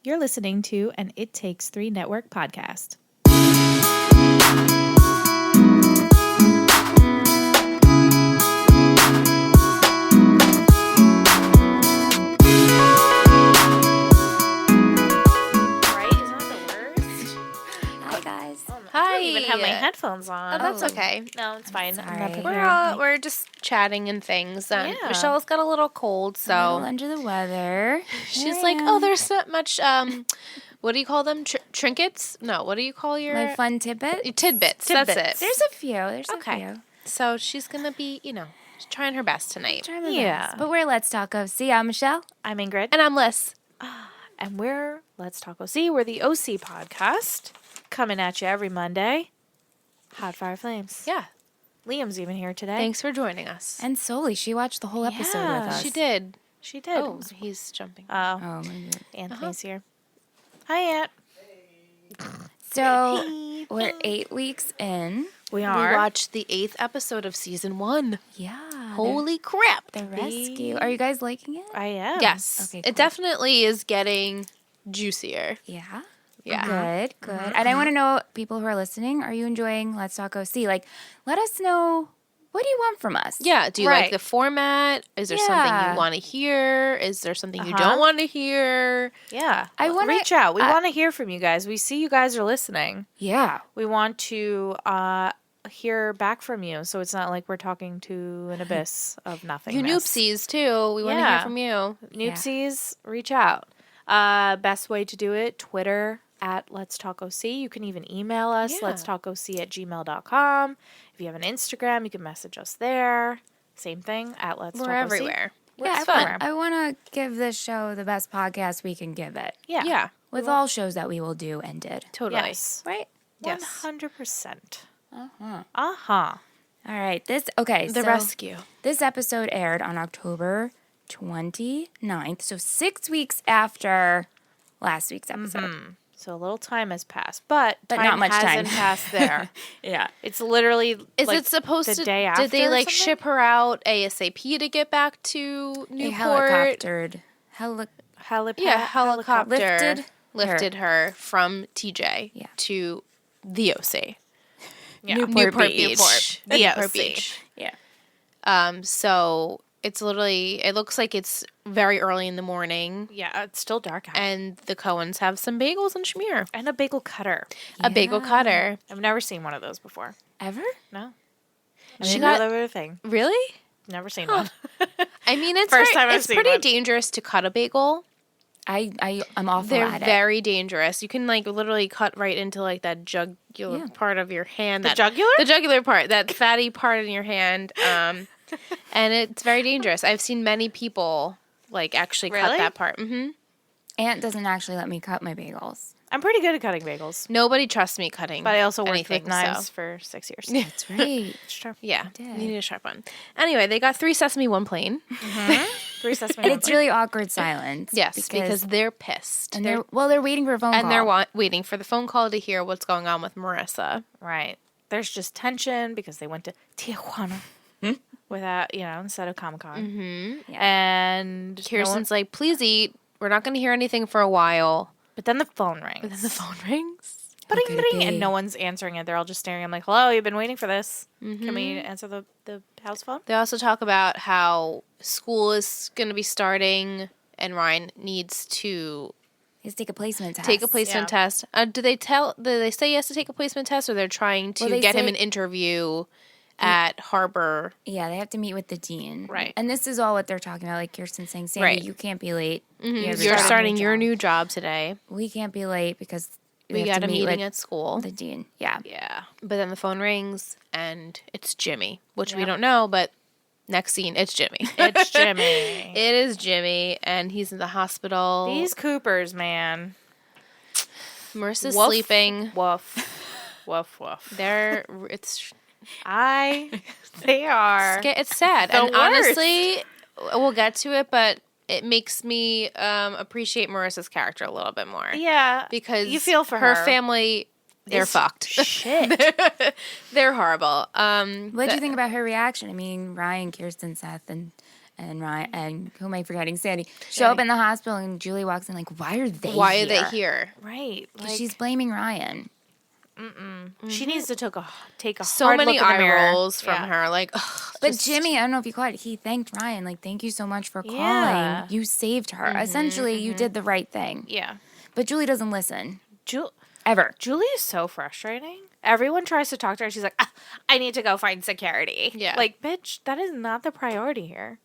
You're listening to an It Takes Three Network podcast. I don't even have my headphones on. Oh, that's okay. No, it's fine. We're just chatting and things. Michelle's got a little cold, so a little under the weather. She's like, "Oh, there's not much. What do you call them? Trinkets? No, what do you call your like fun tidbits? Tidbits. That's it. There's a few. A few. So she's gonna be, trying her best tonight. Best. But we're Let's Talk OC. I'm Michelle. I'm Ingrid. And I'm Liz. And we're Let's Talk OC. We're the OC podcast. Coming at you every Monday. Hot Fire Flames. Yeah. Liam's even here today. Thanks for joining us. And Soli, she watched the whole episode with us. She did. Oh, he's jumping. Oh, my God. Anthony's here. Hi, Aunt. So, we're 8 weeks in. We are. We watched the 8th episode of season 1. Yeah. Holy crap. The rescue. Are you guys liking it? I am. Yes. Okay, cool. It definitely is getting juicier. Yeah. Yeah. Good. And I want to know, people who are listening, are you enjoying Let's Talk OC? Like, let us know, what do you want from us? Yeah. Do you like the format? Is there something you want to hear? Is there something you don't want to hear? Yeah. I want to reach out. We want to hear from you guys. We see you guys are listening. Yeah. We want to hear back from you, so it's not like we're talking to an abyss of nothingness. You noopsies, too. We want to hear from you. Noopsies, reach out. Best way to do it, Twitter at Let's Talk OC. You can even email us, letstalkoc@gmail.com. If you have an Instagram, you can message us there. Same thing, at Let's Talk OC. We're everywhere. Yeah, it's fun. I want to give this show the best podcast we can give it. Yeah. With all shows that we will do and did. Totally. Yes. Right? 100%. Uh-huh. Uh-huh. All right. The rescue. This episode aired on October 29th, so 6 weeks after last week's episode. Mm-hmm. So a little time has passed, but time not much hasn't time. passed there. Yeah. It's literally Is it supposed the to day after did they or something? ship her out ASAP to get back to Newport? Helicopter lifted her from TJ to the OC. Yeah. Newport Beach. The Newport OC. Beach. Yeah. So it's literally, it looks like it's very early in the morning. Yeah, it's still dark out. And the Coens have some bagels and schmear. And a bagel cutter. A bagel cutter. I've never seen one of those before. Ever? No. She She got- got a thing. Really? Never seen one. I mean, it's First time I've it's seen pretty one. dangerous to cut a bagel. I'm awful They're at it. very dangerous. You can literally cut right into that jugular part of your hand. The jugular? The jugular part, that fatty part in your hand. And it's very dangerous. I've seen many people actually cut Really? that part. Mm-hmm. Aunt doesn't actually let me cut my bagels. I'm pretty good at cutting bagels. Nobody trusts me cutting. But I also worked anything, with knives so. for 6 years. That's right. It's true. Yeah, did. you need a sharp one. Anyway, they got 3 sesame, 1 plain. 3 sesame. And it's really awkward silence. Yes, because they're pissed. And they're waiting for a phone call. And they're waiting for the phone call to hear what's going on with Marissa. Right. There's just tension because they went to Tijuana without, instead of Comic-Con. Mm-hmm. Yeah. And Kirsten's like, please eat. We're not going to hear anything for a while. but then the phone rings. But then the phone rings. Who could it Bing, be? and no one's answering it. They're all just staring. I'm like, hello, you've been waiting for this. Can we answer the house phone? They also talk about how school is going to be starting and Ryan needs to He has to take a placement test. take a placement test. Do they say he has to take a placement test, or they're trying to they get him say- an interview at Harbor? Yeah, they have to meet with the dean. Right. And this is all what they're talking about. Like Kirsten saying, Sandy, Right. you can't be late. Mm-hmm. You're starting your new job today. We can't be late because We have got to a meet meeting with at school. the dean. Yeah. Yeah. But then the phone rings, and it's Jimmy, which we don't know, but next scene, it's Jimmy. It's Jimmy. It is Jimmy, and he's in the hospital. These Coopers, man. Marissa's Woof, sleeping. Woof. Woof, woof. They are. It's sad. The And worst. honestly, we'll get to it, but it makes me appreciate Marissa's character a little bit more. Yeah. Because you feel for her her. family, they're It's fucked. Shit. They're horrible. What do you think about her reaction? I mean, Ryan, Kirsten, Seth, and and Ryan and who am I forgetting? Sandy show up in the hospital, and Julie walks in like, why are they Why here? are they here? Right. Because Like, she's blaming Ryan. she needs to take a So hard many look in the eye mirror. rolls from Yeah. her. Like, ugh, But just- Jimmy, I don't know if you caught it, he thanked Ryan, like, thank you so much for calling. Yeah. You saved her. Essentially, you did the right thing. Yeah. But Julie doesn't listen. Ju- Ever. Julie is so frustrating. Everyone tries to talk to her. She's like, I need to go find security. Yeah. Like, bitch, that is not the priority here.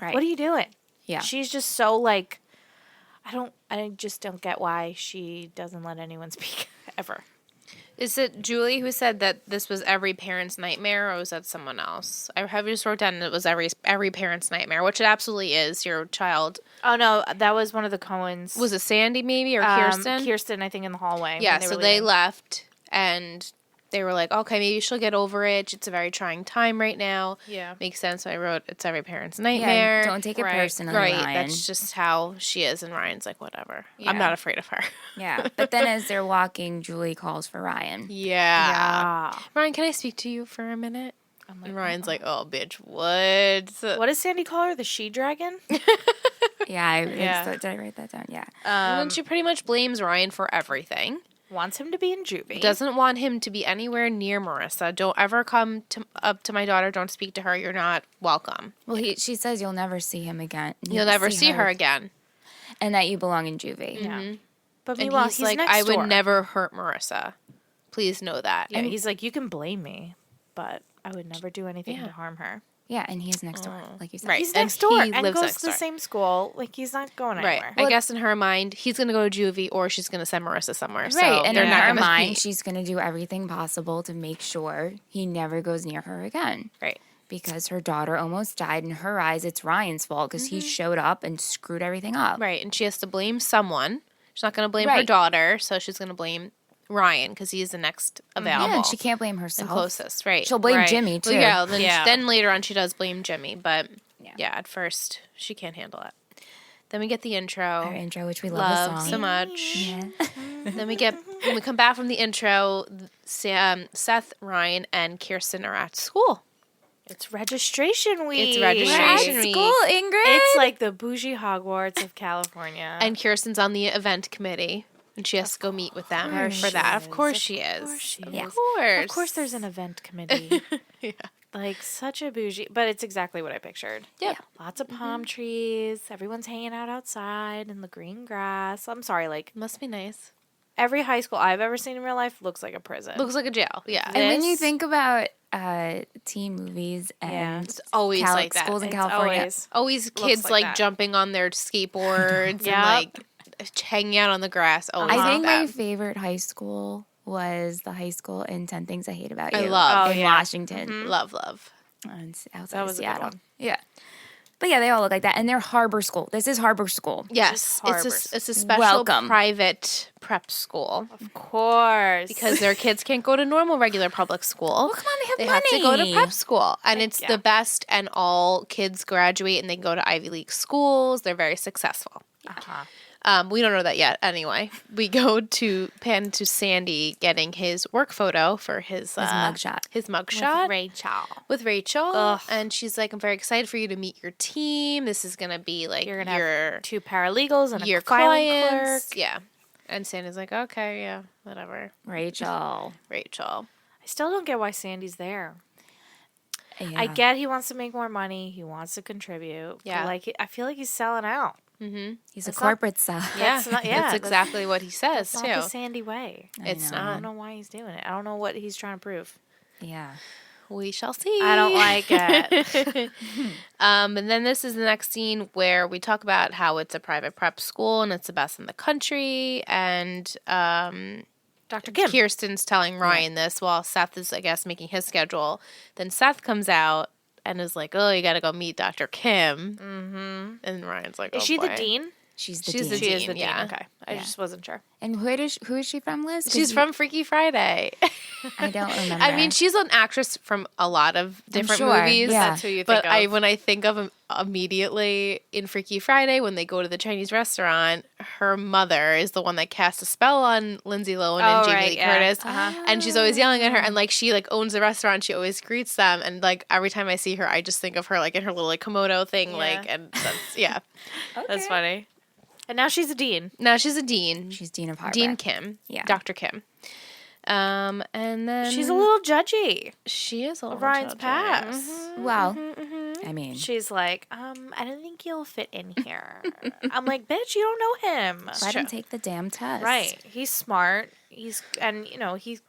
Right. What are you doing? Yeah. She's just so like, I just don't get why she doesn't let anyone speak ever. Is it Julie who said that this was every parent's nightmare, or was that someone else? I have just wrote down it was every parent's nightmare, which it absolutely is. Your child. Oh no, that was one of the Coens. Was it Sandy maybe or Kirsten? Kirsten, I think, in the hallway. Yeah, when so were they leaving. left and they were like, okay, maybe she'll get over it. It's a very trying time right now. Yeah. Makes sense. So I wrote, it's every parent's Yeah, nightmare. don't take it Right. personally, Right, Ryan. that's just how she is. And Ryan's like, whatever. Yeah. I'm not afraid of her. Yeah. But then as they're walking, Julie calls for Ryan. Yeah. Ryan, can I speak to you for a minute? I'm like, And Ryan's like, oh, bitch, what? what does Sandy call her? The she dragon? Yeah, Yeah. did I write that down? Yeah. And then she pretty much blames Ryan for everything. Wants him to be in juvie. Doesn't want him to be anywhere near Marissa. Don't ever come up to my daughter. Don't speak to her. You're not welcome. Well, she says you'll never see him again. You'll never see her again. And that you belong in juvie. Yeah. But And meanwhile, he's like, next I would door. never hurt Marissa. Please know that. Yeah, he's like, you can blame me, but I would never do anything to harm her. Yeah, and he is next door, like you said. Right. He's And next door he and lives goes next to the door. same school. Like, he's not going Right. anywhere. I guess in her mind, he's going to go to juvie or she's going to send Marissa somewhere. Right, So and they're in not her gonna mind, meet. she's going to do everything possible to make sure he never goes near her again. Right. Because her daughter almost died. In her eyes, it's Ryan's fault because he showed up and screwed everything up. Right. And she has to blame someone. She's not going to blame her Right. daughter. So she's going to blame Ryan because he's the next available. Yeah, and she can't blame and herself. closest. Right. She'll blame Right. Jimmy, too. Well, yeah, then, Yeah. then later on she does blame Jimmy, but Yeah. yeah, at first she can't handle it. Then we get the intro. Our intro, which we love the Love song. so much. Yeah. Then when we come back from the intro, Seth, Ryan, and Kirsten are at school. It's registration week. It's We're at registration week. school, Ingrid. It's like the bougie Hogwarts of California. And Kirsten's on the event committee, and she has to go meet with them course for she that. Of is. course Of she is. course she Of is. course. Of course, there's an event committee. Yeah. Like, such a bougie, but it's exactly what I pictured. Yep. Lots of palm trees. Everyone's hanging out outside in the green grass. I'm sorry, like, Must be nice. every high school I've ever seen in real life looks like a prison. Looks like a jail. Yeah. And when you This- think about teen movies and It's always like that. schools in It's California, Always kids like like that. jumping on their skateboards Yep. and like hanging out on the grass. Always I like think my that. favorite high school was the high school in 10 Things I Hate About You. I love. Oh, in yeah. Washington. Love, love. Outside That of was a good Seattle. one. Yeah. But yeah, they all look like that. And they're harbor school. This is harbor school. Yes, harbors. it's a special Welcome. private prep school Of course. because their kids can't go to normal regular public school. Well, come on, they They have have to go to money. prep school, and it's yeah. the best. And all kids graduate, and they go to Ivy League schools. They're very successful. Uh-huh. We don't know that yet. Anyway, we go to pan to Sandy getting his work photo for his mugshot. His mugshot Rachel. with Rachel, Ugh. and she's like, "I'm very excited for you to meet your team. This is gonna be like You're gonna your have 2 paralegals and your a filing clients." clerk. Yeah, and Sandy's like, "Okay, yeah, whatever." Rachel. Rachel. I still don't get why Sandy's there. Yeah. I get he wants to make more money. He wants to contribute. Yeah. But like, I feel like he's selling out. Mm-hmm. He's a That's not- corporate sub. Yeah, That's not- yeah, that's that's- exactly what he says It's too. not the Sandy way. It's know. I not. don't know why he's doing it. I don't know what he's trying to prove. Yeah. We shall see. I don't like it. And then this is the next scene where we talk about how it's a private prep school and it's the best in the country. And Dr. Kim. Kirsten's telling Ryan this while Seth is, I guess, making his schedule. Then Seth comes out and is like, "Oh, you got to go meet Dr. Kim." Mm-hmm. And Ryan's like, Is "Oh, she the boy." dean? She's the She's dean. the She is the dean, yeah. dean. Okay. I just wasn't sure. And who is she from, Liz? 'Cause She's from Freaky Friday. I don't remember. I mean, she's an actress from a lot of different sure, movies. yeah. That's who you think But of. when I think of him immediately in Freaky Friday, when they go to the Chinese restaurant, her mother is the one that casts a spell on Lindsay Lohan and Jamie Lee Curtis. And she's always yelling at her. And like she like owns the restaurant. She always greets them. And like every time I see her, I just think of her like in her little like Komodo thing. Like, and that's, yeah. That's funny. And now she's a dean. Now she's a dean. She's Dean of Harbor. Dean Kim. Yeah. Dr. Kim. And then She's a little judgy she is a little of Ryan's judgy. past. Well, I mean, She's like, I don't think you'll fit in here. I'm like, bitch, you don't know him. let him take the damn test. Right. He's smart. He's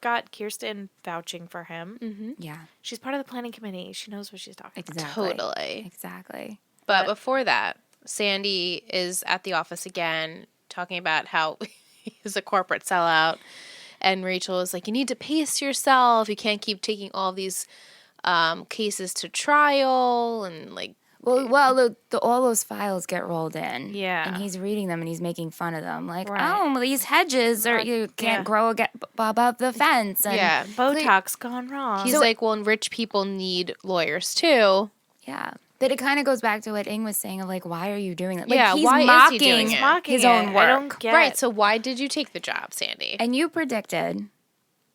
got Kirsten vouching for him. Yeah. She's part of the planning committee. She knows what she's talking about. Exactly. Totally. Exactly. But before that, Sandy is at the office again talking about how he's a corporate sellout. And Rachel is like, you need to pace yourself. You can't keep taking all these cases to trial. And like, Well, all those files get rolled in. Yeah. And he's reading them and he's making fun of them. Like, Right. well, these hedges are you can't grow above the fence. And yeah. Botox gone wrong. He's like, well, and rich people need lawyers too. Yeah. But it kind of goes back to what Ing was saying of like, why are you doing that? Like, Yeah, he's why is he mocking doing it? mocking his it. own work. I don't get Right. So why did you take the job, Sandy? And you predicted,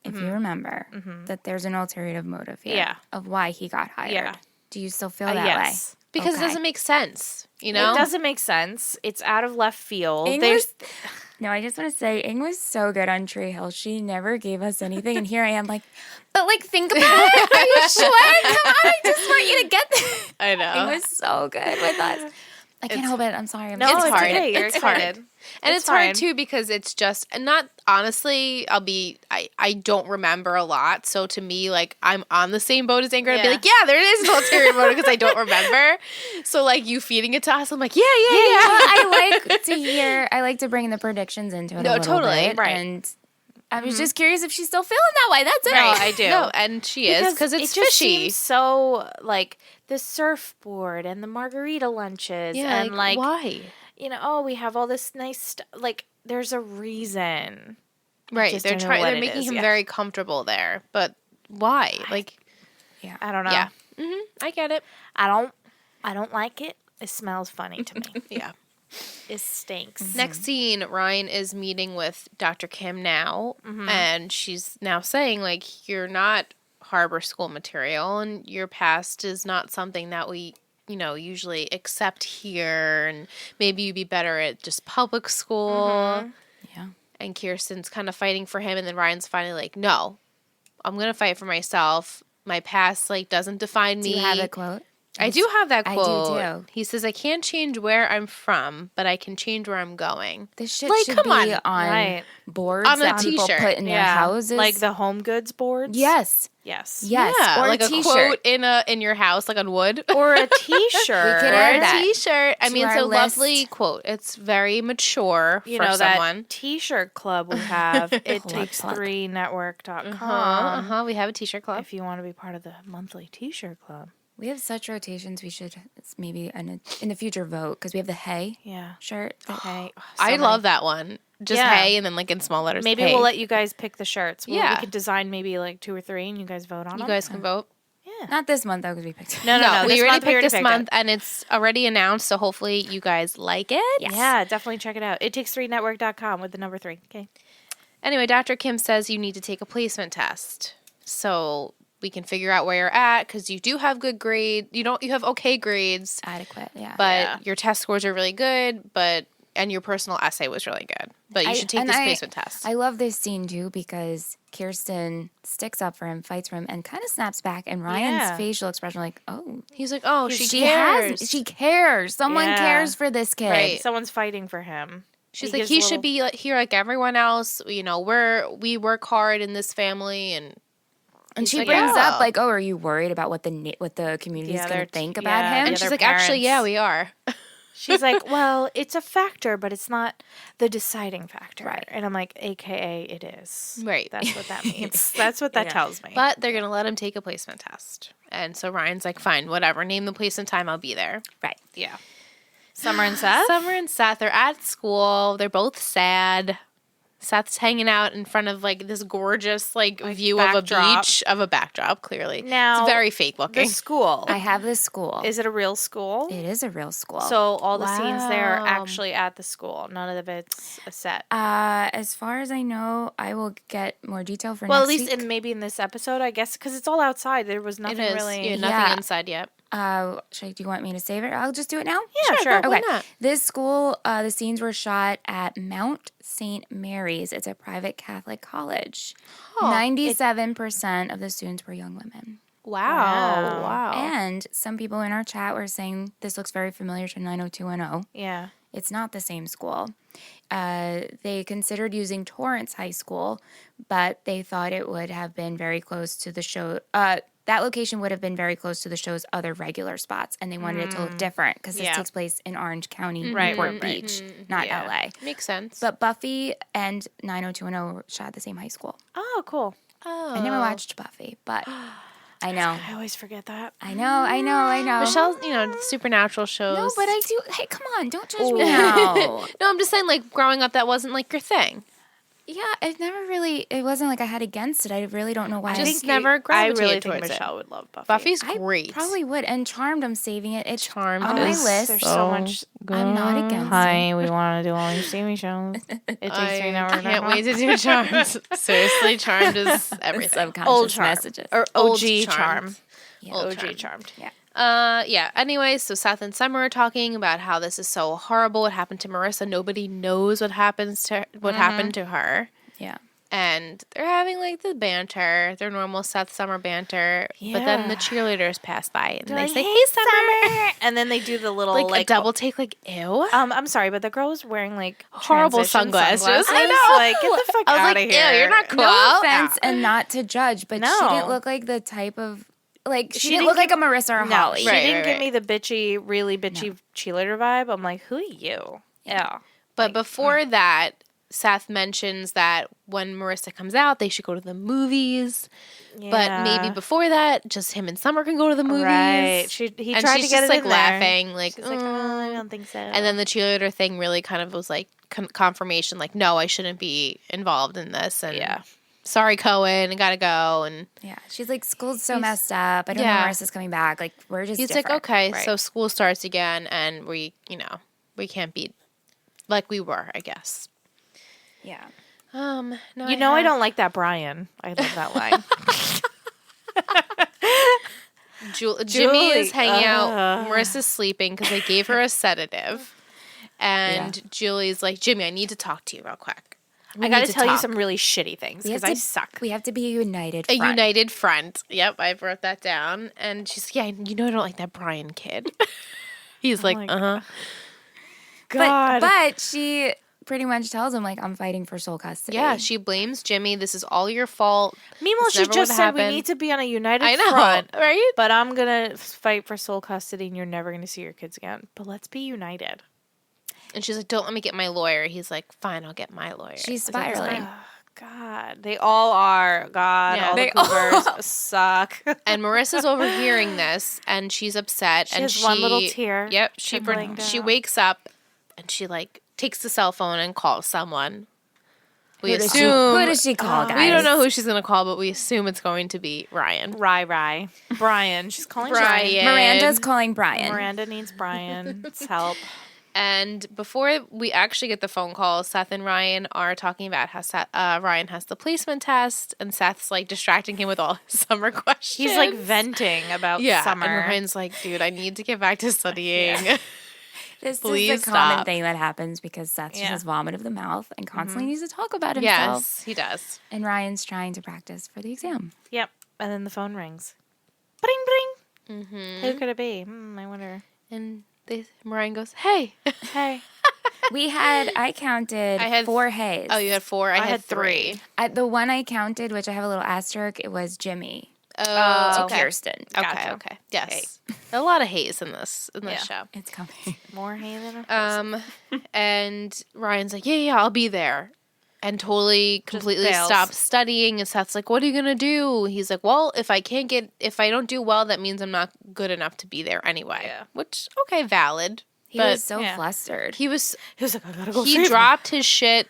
if you remember, that there's an ulterior motive here Yeah. of why he got hired. Yeah. Do you still feel that yes. way? Because Okay. it doesn't make sense, you know? It doesn't make sense. It's out of left field. Ing There's No, I just want to say, Ing was so good on Tree Hill. She never gave us anything. And here I am like, but like, think about it. Are you sure? Come on, I just want you to get there. I know. Ing was so good with us. I can't help it. I'm sorry. no, It's it's hard. okay. You're It's hard. excited. And it's hard fine. too because it's just not honestly, I don't remember a lot. So to me, like I'm on the same boat as Ingrid. I'd be Yeah. like, yeah, there is an ulterior motive because I don't remember. So like you feeding it to us, I'm like, yeah. I like to hear, I like to bring the predictions into it No, a little totally. bit. Right. And I was just curious if she's still feeling that way. That's it. No, I do. No, and she is because it's it just fishy. seems so like the surfboard and the margarita lunches Yeah, and like why? we have all this nice stuff. Like there's a reason. Right. just They're don't know what they're it making is, him yeah. very comfortable there. But why? Like I don't know. yeah. I get it. I don't like it. It smells funny to me. Yeah. It stinks. Next scene, Ryan is meeting with Dr. Kim now, and she's now saying, like, you're not harbor school material, and your past is not something that we, usually accept here, and maybe you'd be better at just public school. Yeah. And Kirsten's kind of fighting for him, and then Ryan's finally like, no, I'm going to fight for myself. My past, like, doesn't define Do me. you have a quote? I do have that I do, quote. too. He says, I can't change where I'm from, but I can change where I'm going. This shit Like, should come be on. Right. boards On a that people t-shirt. put in their houses. like the home goods boards. Yes. Yes. Yes. Yeah, Or like a a t-shirt. quote in your house, like on wood. Or a T-shirt. We could Or add a that t-shirt. I to mean, it's our a lovely list. quote. It's very mature You for know someone. that T-shirt club we have. It Plug, takes plug. 3network.com. We have a t-shirt club. If you want to be part of the monthly T-shirt club. We have such rotations. We should maybe in the future vote because we have the hay Yeah. shirt. Hey, I love that one. Just Yeah. hey, and then like in small letters. Maybe hey. we'll let you guys pick the shirts. We Yeah. could design maybe like 2 or 3, and you guys vote on You them. guys can vote. Not this month though because we picked it. No. we this already month picked this picked month, it. and it's already announced. So hopefully you guys like it. Yeah, definitely check it out. It takes 3network.com with the number 3. Okay. Anyway, Dr. Kim says you need to take a placement test so we can figure out where you're at because you do have good grades. You have okay grades, Adequate. Yeah. but your test scores are really good. And your personal essay was really good. But you should take this placement test. I love this scene too because Kirsten sticks up for him, fights for him, and kind of snaps back. And Ryan's Yeah. facial expression, like, oh, He's like, oh, she cares. she cares. Someone Yeah. cares for this kid. Right. Someone's fighting for him. She's He like, gives he a should little- be like, here like everyone else. We work hard in this family, and And she like, brings yeah. up like, oh, are you worried about what the community's Yeah, going they're to think yeah, about him? the and she's other like, actually, yeah, parents. we are. She's like, well, it's a factor, but it's not the deciding factor. Right. And I'm like, AKA it is. Right. That's what that means. That's what that tells me. But they're gonna let him take a placement test, and so Ryan's like, fine, whatever, name the place and time, I'll be there. Right. yeah. Summer and Seth? Summer and Seth are at school. They're both sad. Seth's hanging out in front of like this gorgeous like view backdrop. Of a beach of a backdrop, clearly. Now, it's very fake looking. The school. I have this school. Is it a real school? It is a real school. So all the scenes there are actually at the school. None of it's a set. As far as I know, I will get more detail for next week. Well, at least maybe in this episode, I guess, because it's all outside. There was nothing really. Yeah, nothing inside yet. Do you want me to save it? I'll just do it now? Yeah, sure. Okay. Why not? This school, the scenes were shot at Mount St. Mary's. It's a private Catholic college. 97% of the students were young women. Wow. And some people in our chat were saying this looks very familiar to 90210. Yeah. It's not the same school. They considered using Torrance High School, but they thought it would have been very close to the show. That location would have been very close to the show's other regular spots, and they wanted it to look different because this takes place in Orange County, Newport Beach, not LA. Makes sense. But Buffy and 90210 were shot at the same high school. Oh, cool. I never watched Buffy, but I know. I always forget that. I know. Michelle, supernatural shows. No, but I do. Hey, come on, don't judge me now. No, I'm just saying, like, growing up, that wasn't, like, your thing. Yeah, it wasn't like I had against it. I really don't know why. I just never gravitated I really think towards Michelle would love Buffy. Buffy's great. I probably would. And Charmed, I'm saving it. It's Charmed on my list. There's so much. I'm not against it. Hi, we want to do all these TV shows. It takes me an hour and a half. I can't wait to do Charmed. Seriously, Charmed is everything. Subconscious Old Charmed. messages. Or Old OG Charmed. Charm. Yeah. OG Charmed. Yeah. Anyway, so Seth and Summer are talking about how this is so horrible. What happened to Marissa? Nobody knows what happened to her. Yeah. And they're having like the banter, their normal Seth Summer banter. Yeah. But then the cheerleaders pass by and they say, "Hey, Summer!" And then they do the little like a double take, like ew. I'm sorry, but the girl was wearing like horrible sunglasses. I know. Like, get the fuck out of here. Ew, you're not cool. No offense, and not to judge, but she didn't look like the type of she didn't look like a Marissa or Holly. She didn't give me the really bitchy cheerleader vibe. I'm like, who are you? Yeah. But before that, Seth mentions that when Marissa comes out, they should go to the movies. Yeah. But maybe before that, just him and Summer can go to the movies. Right. He tried to get it in laughing, like, she's like, oh, I don't think so. And then the cheerleader thing really kind of was like confirmation, like, no, I shouldn't be involved in this. And sorry, Cohen, I gotta go. And she's like, school's so messed up. I don't know Marissa's coming back. Like, we're just different. Like, okay, so school starts again, and we can't be like we were, I guess. Yeah. I don't like that Brian. I love that line. Jimmy is hanging out. Marissa's sleeping because they gave her a sedative. And Julie's like, Jimmy, I need to talk to you real quick. I got to tell you some really shitty things because I suck. We have to be a united front. A united front. Yep, I wrote that down. And she's like, I don't like that Brian kid. He's like, God. But she pretty much tells him, like, I'm fighting for sole custody. Yeah, she blames Jimmy. This is all your fault. Meanwhile, she just said we need to be on a united front. Right? But I'm going to fight for sole custody and you're never going to see your kids again. But let's be united. And she's like, don't let me get my lawyer. He's like, fine, I'll get my lawyer. She's spiraling. Oh, God. They all are. God, all the Coopers suck. And Marissa's overhearing this, and she's upset. She has one little tear. Yep. She wakes up, and she, like, takes the cell phone and calls someone. Who does she call, guys? We don't know who she's going to call, but we assume it's going to be Ryan. Brian. She's calling Brian. Miranda's calling Brian. Miranda needs Brian's help. And before we actually get the phone call, Seth and Ryan are talking about how Ryan has the placement test, and Seth's, like, distracting him with all his summer questions. He's, like, venting about summer. And Ryan's like, dude, I need to get back to studying. This is a common thing that happens because Seth just has vomit of the mouth and constantly needs to talk about himself. Yes, he does. And Ryan's trying to practice for the exam. Yep. And then the phone rings. Bring, bring. Mm-hmm. Who could it be? I wonder. And Ryan goes, hey. Hey. I counted 4 hays. Oh, you had 4? I had 3. The one I counted, which I have a little asterisk, it was Jimmy. Oh, okay. Kirsten. Gotcha. Okay. Yes. A lot of haze in this show. It's coming. More hay than a and Ryan's like, yeah, I'll be there. And completely stops studying. And Seth's like, what are you going to do? He's like, well, if I don't do well, that means I'm not good enough to be there anyway. Yeah. Which, okay, valid. He was so flustered. He was like, I gotta go. He dropped his shit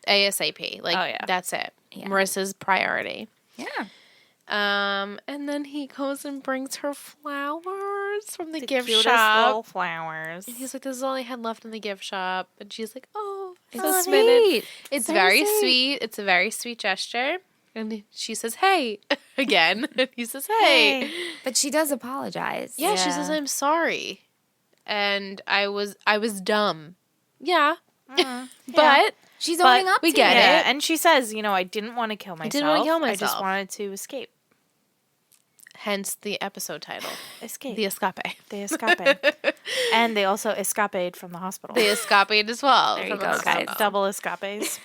ASAP. Like, Oh, yeah. that's it. Yeah. Marissa's priority. Yeah. And then he goes and brings her flowers from the gift cutest shop. little flowers. And he's like, this is all I had left in the gift shop. And she's like, oh, It's so sweet. It's So very sweet. sweet. It's a very sweet gesture. And she says, hey, again. And he says, hey. But she does apologize. Yeah, she says, I'm sorry. And I was dumb. Yeah. But She's owning up we to get it. it. And she says, I didn't want to kill myself. didn't want to kill I just myself. wanted to escape. Hence the episode title. Escape. The escape. They escaped. And they also escaped from the hospital. They escaped as well. There you from the go, hospital. guys. Double escapes.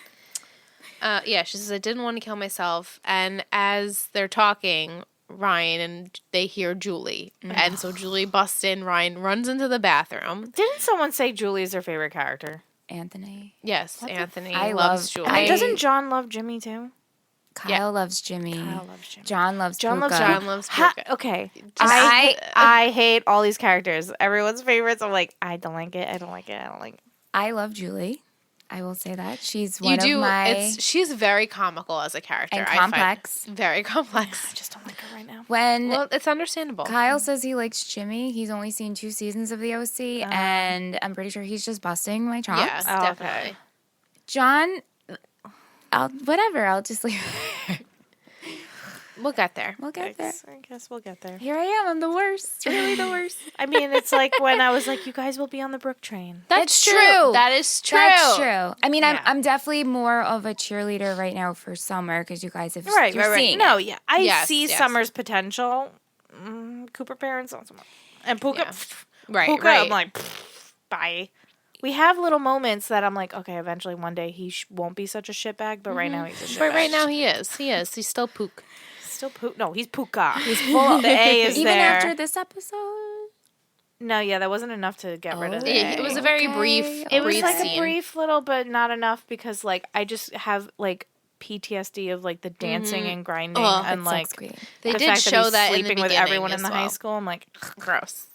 Yeah, she says, I didn't want to kill myself. And as they're talking, Ryan and they hear Julie. And so Julie busts in. Ryan runs into the bathroom. Didn't someone say Julie is their favorite character? Anthony. Yes, Anthony I loves love- Julie. I- Doesn't John love Jimmy too? Kyle loves Jimmy. Kyle loves Jimmy. John loves John loves Puka. John loves Puka. Okay. I- I hate all these characters. Everyone's favorites. I'm like, I don't like it. I don't like it. I don't like it. I love Julie. I will say that. She's You one do. of my... She's very comical as a character. And I find. complex. Very complex. I just don't like her right now. When Well, it's understandable. Kyle says he likes Jimmy, he's only seen 2 seasons of the OC, and I'm pretty sure he's just busting my chops. Yes, Oh, okay. definitely. John, I'll just leave it. We'll get there. We'll get there. I guess we'll get there. Here I am. I'm the worst. Really the worst. I mean, it's like when I was like, you guys will be on the Brook train. That's It's true. That is true. That's true. I mean, Yeah. I'm definitely more of a cheerleader right now for Summer because you guys have Right. you're seeing No, it. yeah. I Yes, see yes. Summer's potential. Cooper parents, not so much. And Puka, Yeah. Right, Puka, right. I'm like, bye. We have little moments that I'm like, okay, eventually one day he won't be such a shitbag, but right now he's a shitbag. But right now he is. He is. He's still Pook. Still No, he's Puka. He's full. The A is Even there. after this episode. No, yeah, that wasn't enough to get rid of Okay. it. It was a very brief. It was like scene. a brief little, but not enough because like I just have like PTSD of like the dancing and grinding Oh, and It's like sunscreen. They the did fact show he's that in the sleeping with beginning everyone in as the high well. school. I'm like, Gross.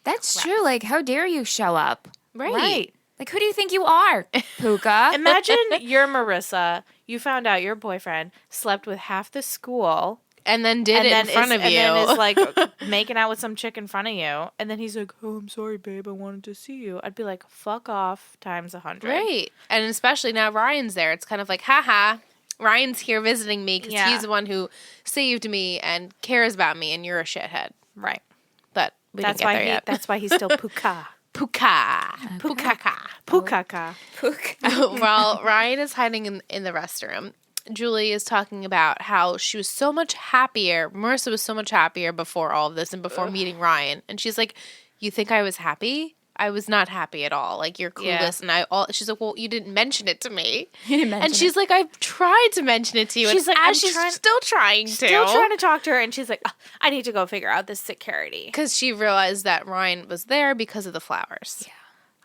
That's true. Like, how dare you show up? Right. Like, who do you think you are, Puka? Imagine you're Marissa. You found out your boyfriend slept with half the school, And then did it in front of you. and then is like making out with some chick in front of you, and then he's like, "Oh, I'm sorry, babe. I wanted to see you." I'd be like, "Fuck off," times 100. Right. And especially now Ryan's there. It's kind of like, haha, Ryan's here visiting me because Yeah. he's the one who saved me and cares about me, and you're a shithead. Right. But we That's didn't why get there yet. That's why he's still Puka. Puka. Pukaka. Pukaka. While Ryan is hiding in the restroom, Julie is talking about how she was so much happier. Marissa was so much happier before all of this and before meeting Ryan. And she's like, "You think I was happy? I was not happy at all. Like, you're clueless." Yeah. And she's like, "Well, you didn't mention it to me." You didn't mention And she's like, "I've tried to mention it to you." She's and like, she's I'm still trying to. Still trying to talk to her, and she's like, "Oh, I need to go figure out this security." Because she realized that Ryan was there because of the flowers. Yeah.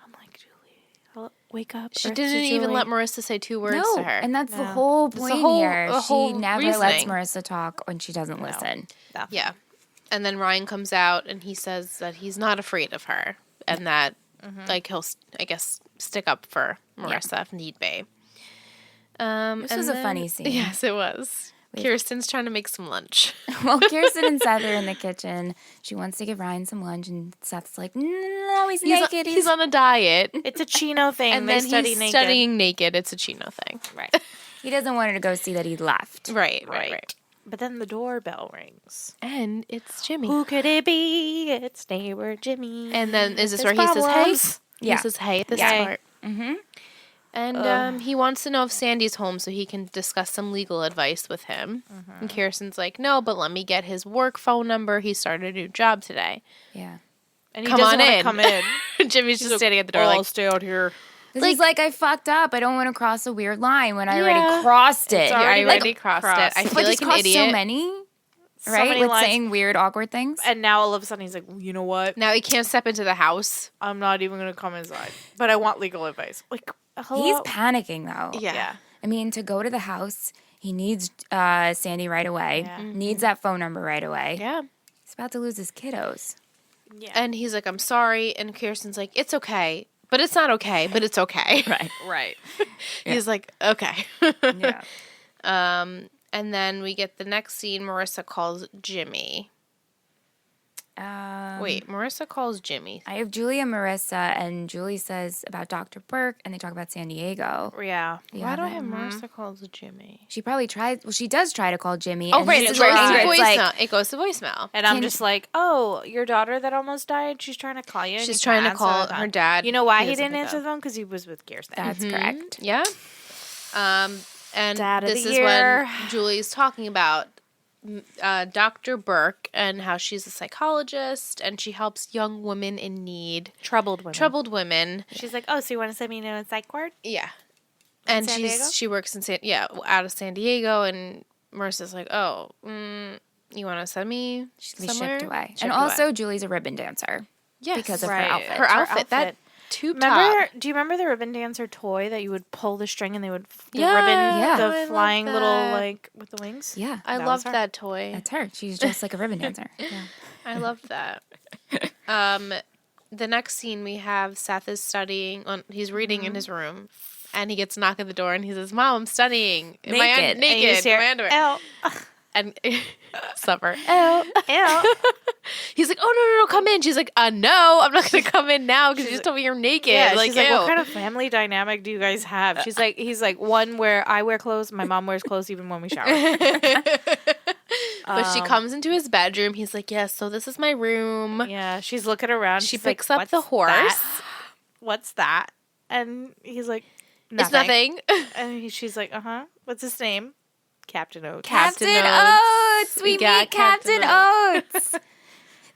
I'm like, Julie, wake up. She Earth to didn't even Julie. let Marissa say 2 words No, to her. and that's the No. whole the point whole- here. the whole She never lets reasoning. Marissa talk when she doesn't listen. No. Yeah. And then Ryan comes out and he says that he's not afraid of her and that, like, he'll, I guess, stick up for Marissa if need be. This was a funny scene. Yes, it was. Kirsten's trying to make some lunch. Well, Kirsten and Seth are in the kitchen. She wants to give Ryan some lunch, and Seth's like, no, he's naked. He's on a diet. It's a chino thing. And they then study he's naked. studying naked. It's a chino thing. Right. He doesn't want her to go see that he left. Right. But then the doorbell rings. And it's Jimmy. Who could it be? It's neighbor Jimmy. And then is this There's where he says, hey? problems. Yeah. He says, hey, at this Yeah. part. Mm-hmm. And he wants to know if Sandy's home so he can discuss some legal advice with him. And Kirsten's like, no, but let me get his work phone number. He started a new job today. Yeah. And he Come doesn't on wanna in. come in. Jimmy's just He's standing at the door I'll like, stay out here. He's like, I fucked up. I don't want to cross a weird line when I Yeah. already crossed it. It's I already already like crossed crossed. it. I But feel But like he's an crossed idiot. so many, So right? many With lines. saying weird, awkward things. And now all of a sudden he's like, you know what? Now he can't step into the house. I'm not even going to come inside. But I want legal advice. Like, hello? He's panicking, though. Yeah. I mean, to go to the house, he needs Sandy right away. Yeah. Needs that phone number right away. Yeah. He's about to lose his kiddos. Yeah. And he's like, I'm sorry. And Kirsten's like, it's okay. But it's not okay. But it's okay. Right. He's like, okay. Yeah. And then we get the next scene. Marissa calls Jimmy. Wait, Marissa calls Jimmy. I have Julie and Marissa, and Julie says about Dr. Burke, and they talk about San Diego. Yeah. Why do I have Marissa calls Jimmy? She probably tried. Well, she does try to call Jimmy. Oh, and right. this It is goes where to Ingrid's voicemail. like, It goes to voicemail. And I'm just like, oh, your daughter that almost died, she's trying to call you. She's trying to call her dad. You know why he doesn't didn't pick answer up. the phone? Because he was with Kirsten. That's correct. Yeah. And Dad of this the is year. when Julie's talking about Dr. Burke and how she's a psychologist and she helps young women in need. Troubled women. She's She's like, oh, so you want to send me to a psych ward? yeah. And San Diego? she works in out of San Diego, and Marissa's like, oh, you want to send me She's gonna be somewhere? shipped away. Shipped And away. also, Julie's a ribbon dancer. Yes. because of Right. her outfit. Her outfit. That tube top. Do you remember the ribbon dancer toy that you would pull the string and they would Yeah, ribbon Yeah. the I love flying little that. like with the wings? Yeah, I That loved was her. that toy. that's her. She's just like a ribbon dancer. Yeah. I loved that. The next scene we have Seth is studying. He's reading in his room, and he gets a knock at the door, and he says, "Mom, I'm studying. Naked. And you Naked. just hear, in my underwear." "Ow, And supper. ow, ow." He's like, "Oh no, come in." She's like, "No, I'm not gonna come in now because you just told me you're naked." Yeah, like, she's like, what ew. kind of family dynamic do you guys have? He's like, one where I wear clothes, my mom wears clothes even when we shower. But she comes into his bedroom. He's like, "Yes, so this is my room." Yeah, she's looking around. She She's picks like, up the "What's horse. that? What's that?" And he's like, It's nothing. And she's like, what's his name? Captain Oates. Captain Captain Oates. Oates. We got meet Captain Captain Oates.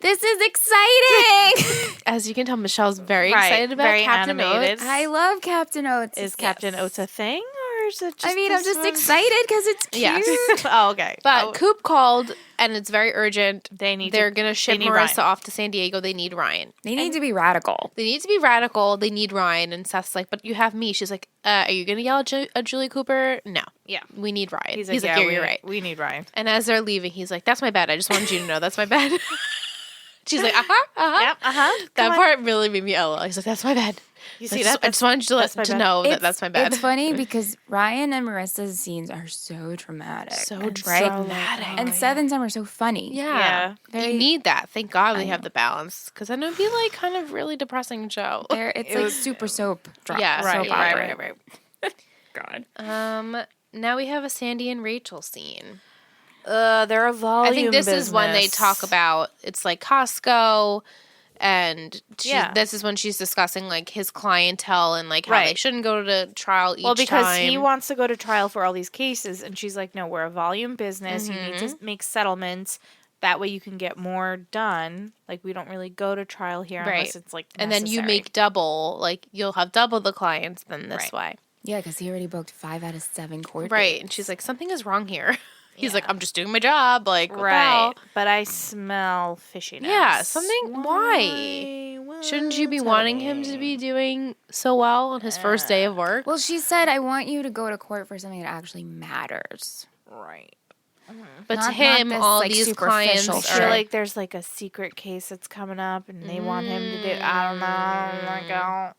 This is exciting. As you can tell, Michelle's very Right, excited about very Captain animated. Oates. I love Captain Oates. Is Captain Oates a thing, or is it just I mean, I'm this just one? excited because it's cute. Yes. Oh, okay. But Coop called, and it's very urgent. They're gonna ship need Marissa Ryan. off to San Diego. They need Ryan. They need to be radical. They need to be radical. They need Ryan. And Seth's like, "But you have me." She's like, "Are you gonna yell at Julie Cooper?" No. Yeah. We need Ryan. He's He's like, like, yeah, "You're right." We need Ryan. And as they're leaving, he's like, "That's my bed. I just wanted you to know that's my bed." She's like, Yep, That part really made me LOL. He's like, "That's my bed." You see I that? just wanted you that's my to bed. know that that's my bed. It's funny because Ryan and Marissa's scenes are so dramatic. So and dramatic. And Seth and Sam are so funny. Yeah. Very- You need that. Thank God we I have know. the balance. Because then it would be like kind of really depressing show. It's like super soap drama. Yeah, soap opera. right. God. Now we have a Sandy and Rachel scene. They're a volume I think this is when they business. talk about it's like Costco, and Yeah. this is when she's discussing like his clientele and like how they Right. shouldn't go to trial each Well, because time. he wants to go to trial for all these cases, and she's like, "No, we're a volume business. You need to make settlements. That way, you can get more done. Like, we don't really go to trial here Right. unless it's like and then you necessary." make double, like you'll have double the clients than this Right. way. Yeah, because he already booked 5 out of 7 court Right. dates. And she's like, something is wrong here. He's like, I'm just doing my job. Like, what the right. hell? But I smell fishiness. Yeah, something. Why? Shouldn't you be wanting him to be doing so well on his first day of work? Well, she said, I want you to go to court for something that actually matters. Right. But not to him, this, all like, these superficial clients I shit. feel are like there's like a secret case that's coming up, and they want him to do. I don't know. I don't.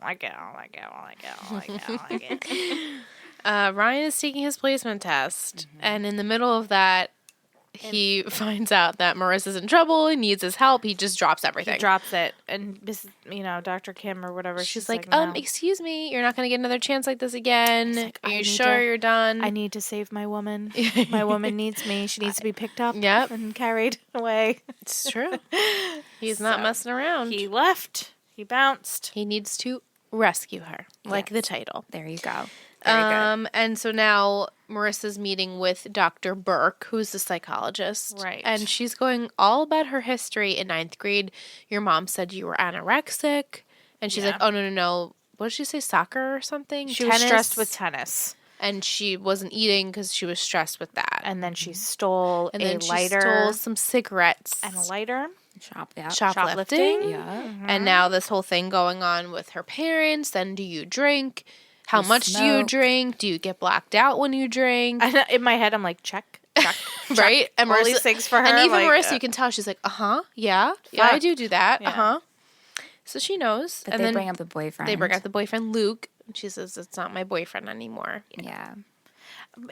Ryan is taking his placement test, and in the middle of that, he finds out that Marissa's in trouble and needs his help. He just drops everything. He drops it, and this, Dr. Kim or whatever. She's She's like, no. excuse me, you're not going to get another chance like this again. like, Are I you need sure to- you're done? I need to save my woman. My woman needs me. She needs to be picked up Yep. and carried away. It's true. He's not messing around. He left. He bounced. He needs to rescue her, like the title. There you go. Very good. And so now Marissa's meeting with Dr. Burke, who's the psychologist. Right. And she's going all about her history in 9th grade. Your mom said you were anorexic. And she's Yeah. like, oh, no. What did she say? Soccer or something? She was stressed with tennis. And she wasn't eating because she was stressed with that. And then she stole And a then she lighter. stole some cigarettes. And a lighter. Shoplifting. Yeah. And now this whole thing going on with her parents. Then do you drink? How much do you smoke. drink? Do you get blacked out when you drink? In my head, I'm like, check. right? And all Marissa, these things for her. and even like, Marissa, you can tell she's like, yeah, I do that, Yeah. So she knows. But and they then bring up the boyfriend. they bring up the boyfriend Luke, and she says it's not my boyfriend anymore. Yeah.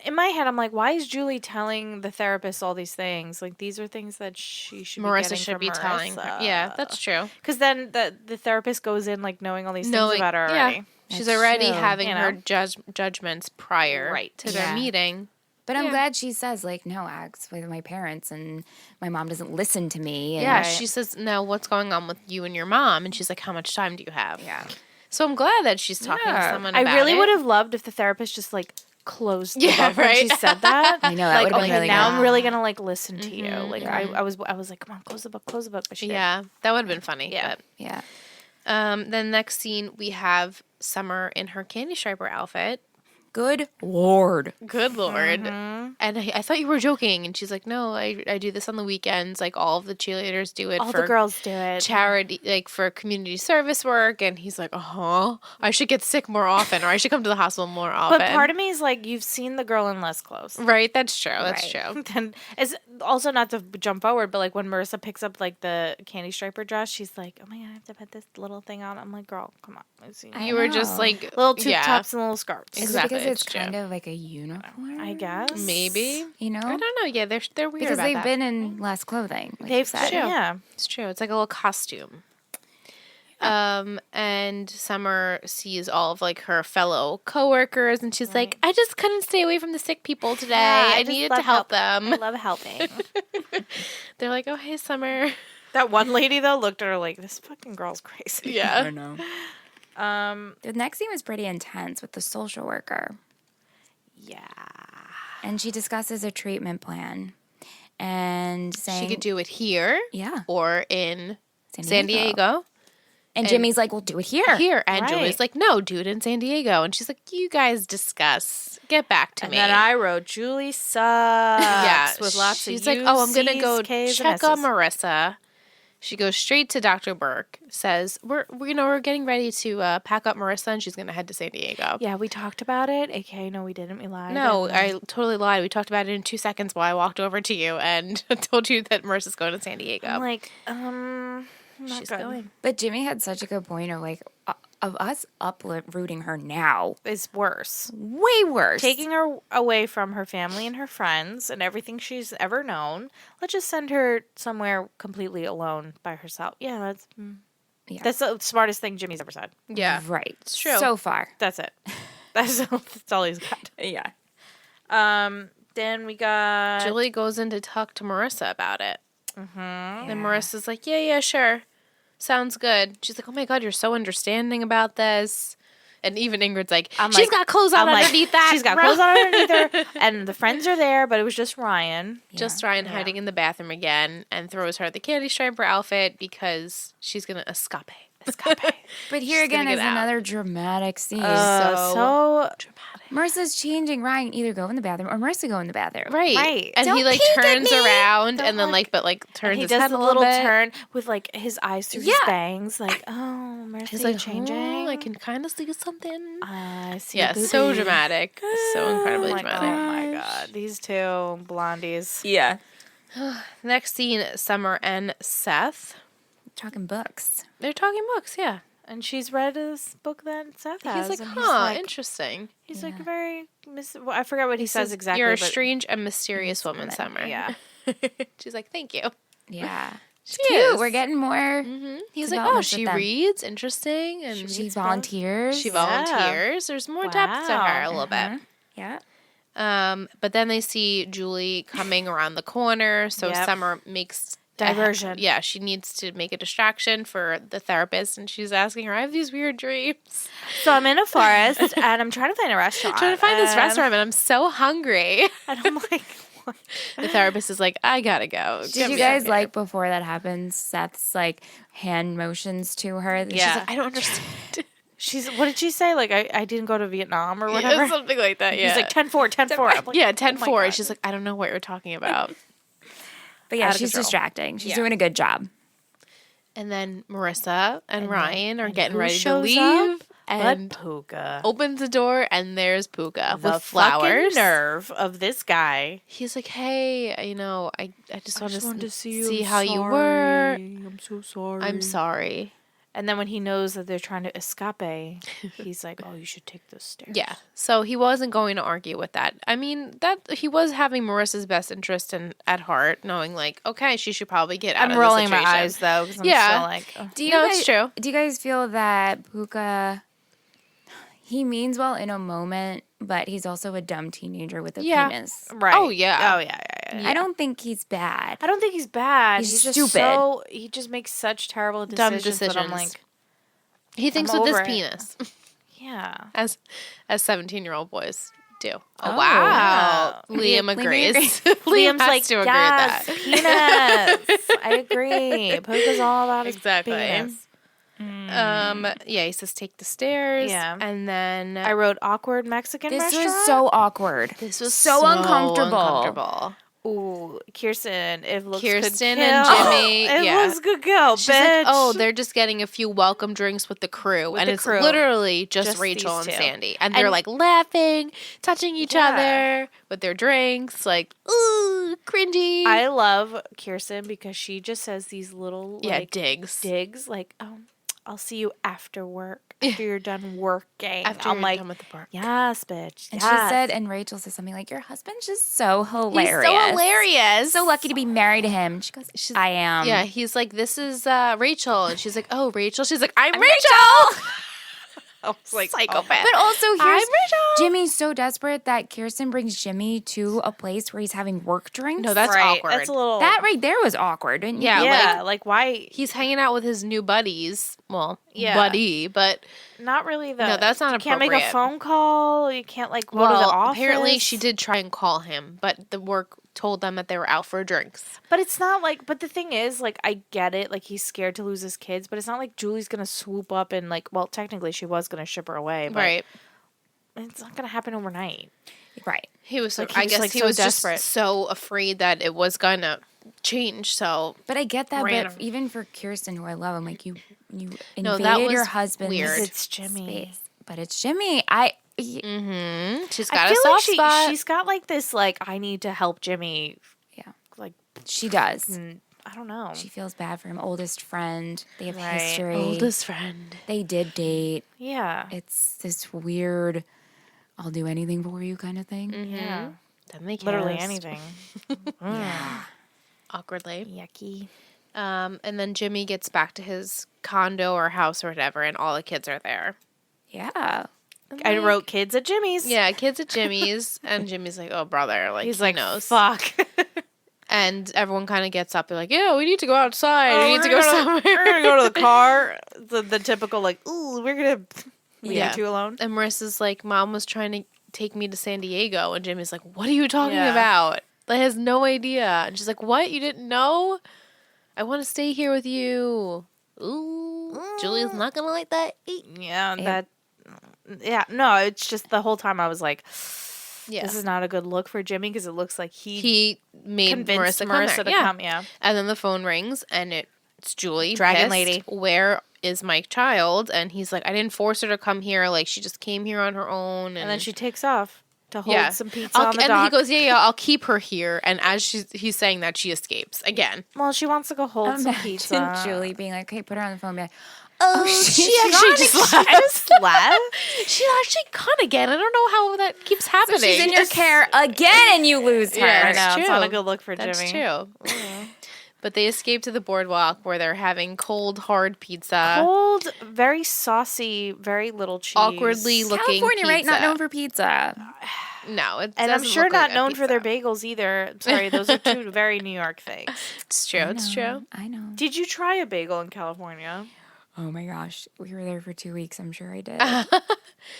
in my head, I'm like, why is Julie telling the therapist all these things? Like, these are things that she should be Marissa getting should from be telling her. Yeah, that's true. Because then the therapist goes in, like, knowing all these things about her already. Yeah. She's That's already true. having You her know? judgments prior to their Yeah. meeting. But I'm glad she says, like, no, I asked with my parents and my mom doesn't listen to me. And Yeah, she says, now what's going on with you and your mom? And she's like, how much time do you have? Yeah. So I'm glad that she's talking to someone about it. I really would have loved if the therapist just, like, closed the Yeah, book when she right. said that. I know, that like, would've been okay, really now good. I'm really gonna, like, listen to you. Like, Yeah. I was like, come on, close the book. But she didn't. Yeah, that would have been funny. Yeah. But. Yeah. Then next scene, we have Summer in her candy striper outfit. Good Lord. Good Lord. And I thought you were joking. And she's like, no, I do this on the weekends. Like, all of the cheerleaders do it All for the girls do it. charity, like for community service work. And he's like, I should get sick more often, or I should come to the hospital more often. But part of me is like, you've seen the girl in less clothes. Right, that's true. That's Right. true. Then it's also not to jump forward, but like when Marissa picks up like the candy striper dress, she's like, "Oh my god, I have to put this little thing on." I'm like, "Girl, come on." You were just know. like Little tube yeah, tops and little skirts. Is Exactly, it because it's it's true. kind of like a uniform? I guess. maybe. You know? I don't know. Yeah, they're weird Because about they've that. been in less clothing. Like you They've said. true. yeah. It's true. It's like a little costume. And Summer sees all of like her fellow coworkers, and she's like, "I just couldn't stay away from the sick people today. I just needed love to help them." I love helping. They're like, "Oh, hey, Summer." That one lady though looked at her like, "This fucking girl's crazy." Yeah. know. The next scene was pretty intense with the social worker. Yeah. And she discusses a treatment plan. And saying She could do it here Yeah. or in San Diego. And Jimmy's like, well, do it here. Here. And Right. Julie's like, no, do it in San Diego. And she's like, you guys discuss. Get back to And me. then I wrote Julie sucks. yeah. With lots she's of like, oh, I'm going to U's, go K's, check and on S's. Marissa. She goes straight to Dr. Burke, says, we're getting ready to pack up Marissa, and she's going to head to San Diego. Yeah, we talked about it. Okay, no, we didn't. We lied. No, And, I totally lied. We talked about it in 2 seconds while I walked over to you and told you that Marissa's going to San Diego. I'm like, not She's good. going. But Jimmy had such a good point of like, of us uprooting her now. It's worse. Way worse. Taking her away from her family and her friends and everything she's ever known. Let's just send her somewhere completely alone by herself. Yeah, that's the smartest thing Jimmy's ever said. Yeah. Right. It's true. So far. That's it. That's all he's got. Yeah. Then we got Julie goes in to talk to Marissa about it. Mm-hmm. And Marissa's like, yeah, sure. Sounds good. She's like, oh my God, you're so understanding about this. And even Ingrid's like, she's got clothes on underneath that. She's got clothes on underneath her. And the friends are there, but it was just Ryan. Just Ryan hiding in the bathroom again and throws her the candy striper outfit because she's going to escape. But here She's again gonna is get out. another dramatic scene. So dramatic. Marissa's changing Ryan either go in the bathroom or Marissa go in the bathroom. Right. And he Don't like peek at turns me. around and then look. turns he his does head the a little bit. turn with like his eyes through his bangs, like, oh, Mercy, He's like, changing. oh, I can kind of see something. I see. Yeah, a so booby. dramatic. So incredibly Oh my dramatic. God, these two blondies. Yeah. Next scene, Summer and Seth. Talking books. They're talking books, yeah. And she's read this book that Seth has. He's like, and interesting. He's like very. I forget what he says exactly. You're a but strange and mysterious woman, Summer. Yeah. She's like, thank you. Yeah. She Cute. is. We're getting more. He's like, developments she with them. reads, interesting, and She volunteers. she volunteers. There's more depth to her a little bit. Yeah. But then they see Julie coming around the corner, so Yep. Summer makes Diversion. Yeah, she needs to make a distraction for the therapist, and she's asking her, I have these weird dreams. So I'm in a forest and I'm trying to find a restaurant. Trying to find this and- restaurant, and I'm so hungry. And I'm like, what? The therapist is like, I gotta go. Did you guys like before that happens? Seth's like hand motions to her. Yeah. She's like, I don't understand. What did she say? Like, I didn't go to Vietnam or whatever. Yeah, something like that, yeah. He's like 10-4, 10-4. I'm like, Yeah, oh my 10-4. God. She's like, I don't know what you're talking about. But yeah, Out of she's control. distracting. She's Yeah. doing a good job. And then Marissa and Ryan are getting who ready to shows leave. up? And Puka opens the door, and there's Puka the with flowers. fucking nerve of this guy. He's like, hey, I just wanted to see see how you were. I'm so sorry. I'm sorry. And then when he knows that they're trying to escape, he's like, oh, you should take those stairs. Yeah. So he wasn't going to argue with that. I mean, that he was having Marissa's best interest at heart, knowing like, okay, she should probably get out of I'm the rolling my situation. eyes though, because I'm still like, oh. It's true. Do you guys feel that Puka, he means well in a moment, but he's also a dumb teenager with a penis? Right. Oh, yeah. Oh, yeah. I don't think he's bad. I don't think he's bad. He's just stupid. He just makes such terrible Dumb decisions. That I'm like, he thinks I'm with his over it. penis, yeah. as 17-year-old boys do. Oh, Oh, wow. yeah. Liam agrees. Liam's has like, to agree yes, with that. penis. I agree. Puka's all about his Exactly. penis. Yeah, he says take the stairs. Yeah. And then I wrote awkward Mexican This restaurant. was so awkward. this was so uncomfortable. Ooh, Kirsten, if looks Kirsten could and kill. Jimmy, If yeah. looks could kill, She's bitch. like, oh, they're just getting a few welcome drinks with the crew. With And the it's crew. literally just Just Rachel and these two. Sandy. And they're And- like laughing, touching each Yeah. other with their drinks. Like, ooh, cringy. I love Kirsten because she just says these little like digs. like, I'll see you after work, after you're done working. After I'm you're like, done with the park. yes, bitch. And yes. she said, and Rachel said something like, your husband's just so hilarious. He's so hilarious. So lucky to be married to him. She goes, I am. Yeah, he's like, this is Rachel. And she's like, oh, Rachel. She's like, I'm Rachel. I was like, Psychopath. But also, I'm here's Rachel. Jimmy's so desperate that Kirsten brings Jimmy to a place where he's having work drinks. No, that's right. awkward. That's a little. That right there was awkward, didn't you? Yeah, yeah, like why? He's hanging out with his new buddies. Well, Yeah. buddy, but Not really. No, that's not You can't make a appropriate. phone call. You can't like go to the office. apparently she did try and call him, but the work told them that they were out for drinks. But it's not like. But the thing is, like, I get it. Like, he's scared to lose his kids, but it's not like Julie's gonna swoop up and like. Well, technically, she was gonna ship her away, but Right. it's not gonna happen overnight. Right. He was so, Like, he I was, guess like, he so was desperate. just so afraid that it was gonna change. So But I get that. Random. But even for Kirsten, who I love, I'm like, you invaded No, that was your husband's weird. It's Jimmy. space. But it's Jimmy. she's I got a feel like soft spot. she's got like this like I need to help Jimmy. Yeah. Like She does. I don't know. She feels bad for him. Oldest friend. They have Right. history. Oldest friend. They did date. Yeah. It's this weird, I'll do anything for you kind of thing. Yeah. Then they Literally kissed anything. awkwardly. Yucky. And then Jimmy gets back to his condo or house or whatever, and all the kids are there. Yeah. I wrote kids at Jimmy's. Yeah, kids at Jimmy's, and Jimmy's like, "Oh, brother!" Like He's he like, knows. fuck. And everyone kind of gets up. They're like, "Yeah, we need to go outside. we need to we're go gonna- somewhere." We're gonna go to the car. The typical like, ooh, we're gonna leave Yeah. you two alone. And Marissa's like, "Mom was trying to take me to San Diego," and Jimmy's like, "What are you talking Yeah. about?" Like, has no idea. And she's like, "What? You didn't know? I want to stay here with you." Ooh, Julia's not gonna like that. Yeah, that. Yeah, no, it's just the whole time I was like, Yeah, this is not a good look for Jimmy because it looks like he made convinced Marissa Marissa come to there. come. Yeah. And then the phone rings, and it's Julie, Dragon pissed. lady. Where is my child? And he's like, I didn't force her to come here. Like, she just came here on her own. And then she takes off to hold some pizza on the and dock. he goes, yeah, I'll keep her here. And as he's saying that, she escapes again. Well, she wants to go hold some Imagine pizza. Julie being like, okay, put her on the phone. Be like, Oh, she actually just left. just left. She actually cut again. I don't know how that keeps happening. she's in your care again and you lose her. I That's know, it's not a true. good look for That's Jimmy. true. But they escape to the boardwalk where they're having cold, hard pizza. Cold, very saucy, very little cheese. Awkwardly looking California, right? Not pizza. known for pizza. No, it And I'm doesn't sure look like not a known for their pizza. bagels either. Sorry, those are two very New York things. It's true. It's true. I know. Did you try a bagel in California? Oh my gosh. We were there for 2 weeks. I'm sure I did.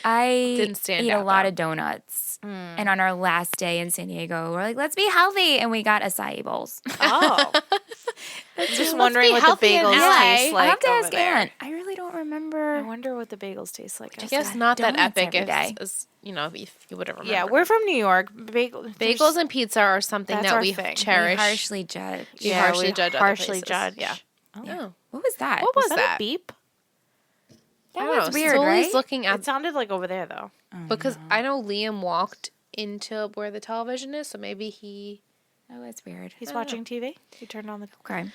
I Didn't stand ate out, a lot though. of donuts. And on our last day in San Diego, we're like, let's be healthy. And we got acai bowls. Oh. I'm just wondering be what the healthy in bagels LA. taste like I have to over ask there. Aunt. I really don't I remember. wonder what the bagels taste like. I guess had not that donuts epic every day. as you know, if you would have remembered. Yeah, we're from New York. Bagels and pizza are something That's that our we thing. We We cherish. harshly judge. We harshly judge other harshly places. judge. Yeah. Oh. Oh. What was that? What was that that? a beep? That was weird, Sully's right? looking It at sounded like over there, though. because I know Liam walked into where the television is, so maybe he. Oh, that's weird. He's watching TV. He turned on the. Okay.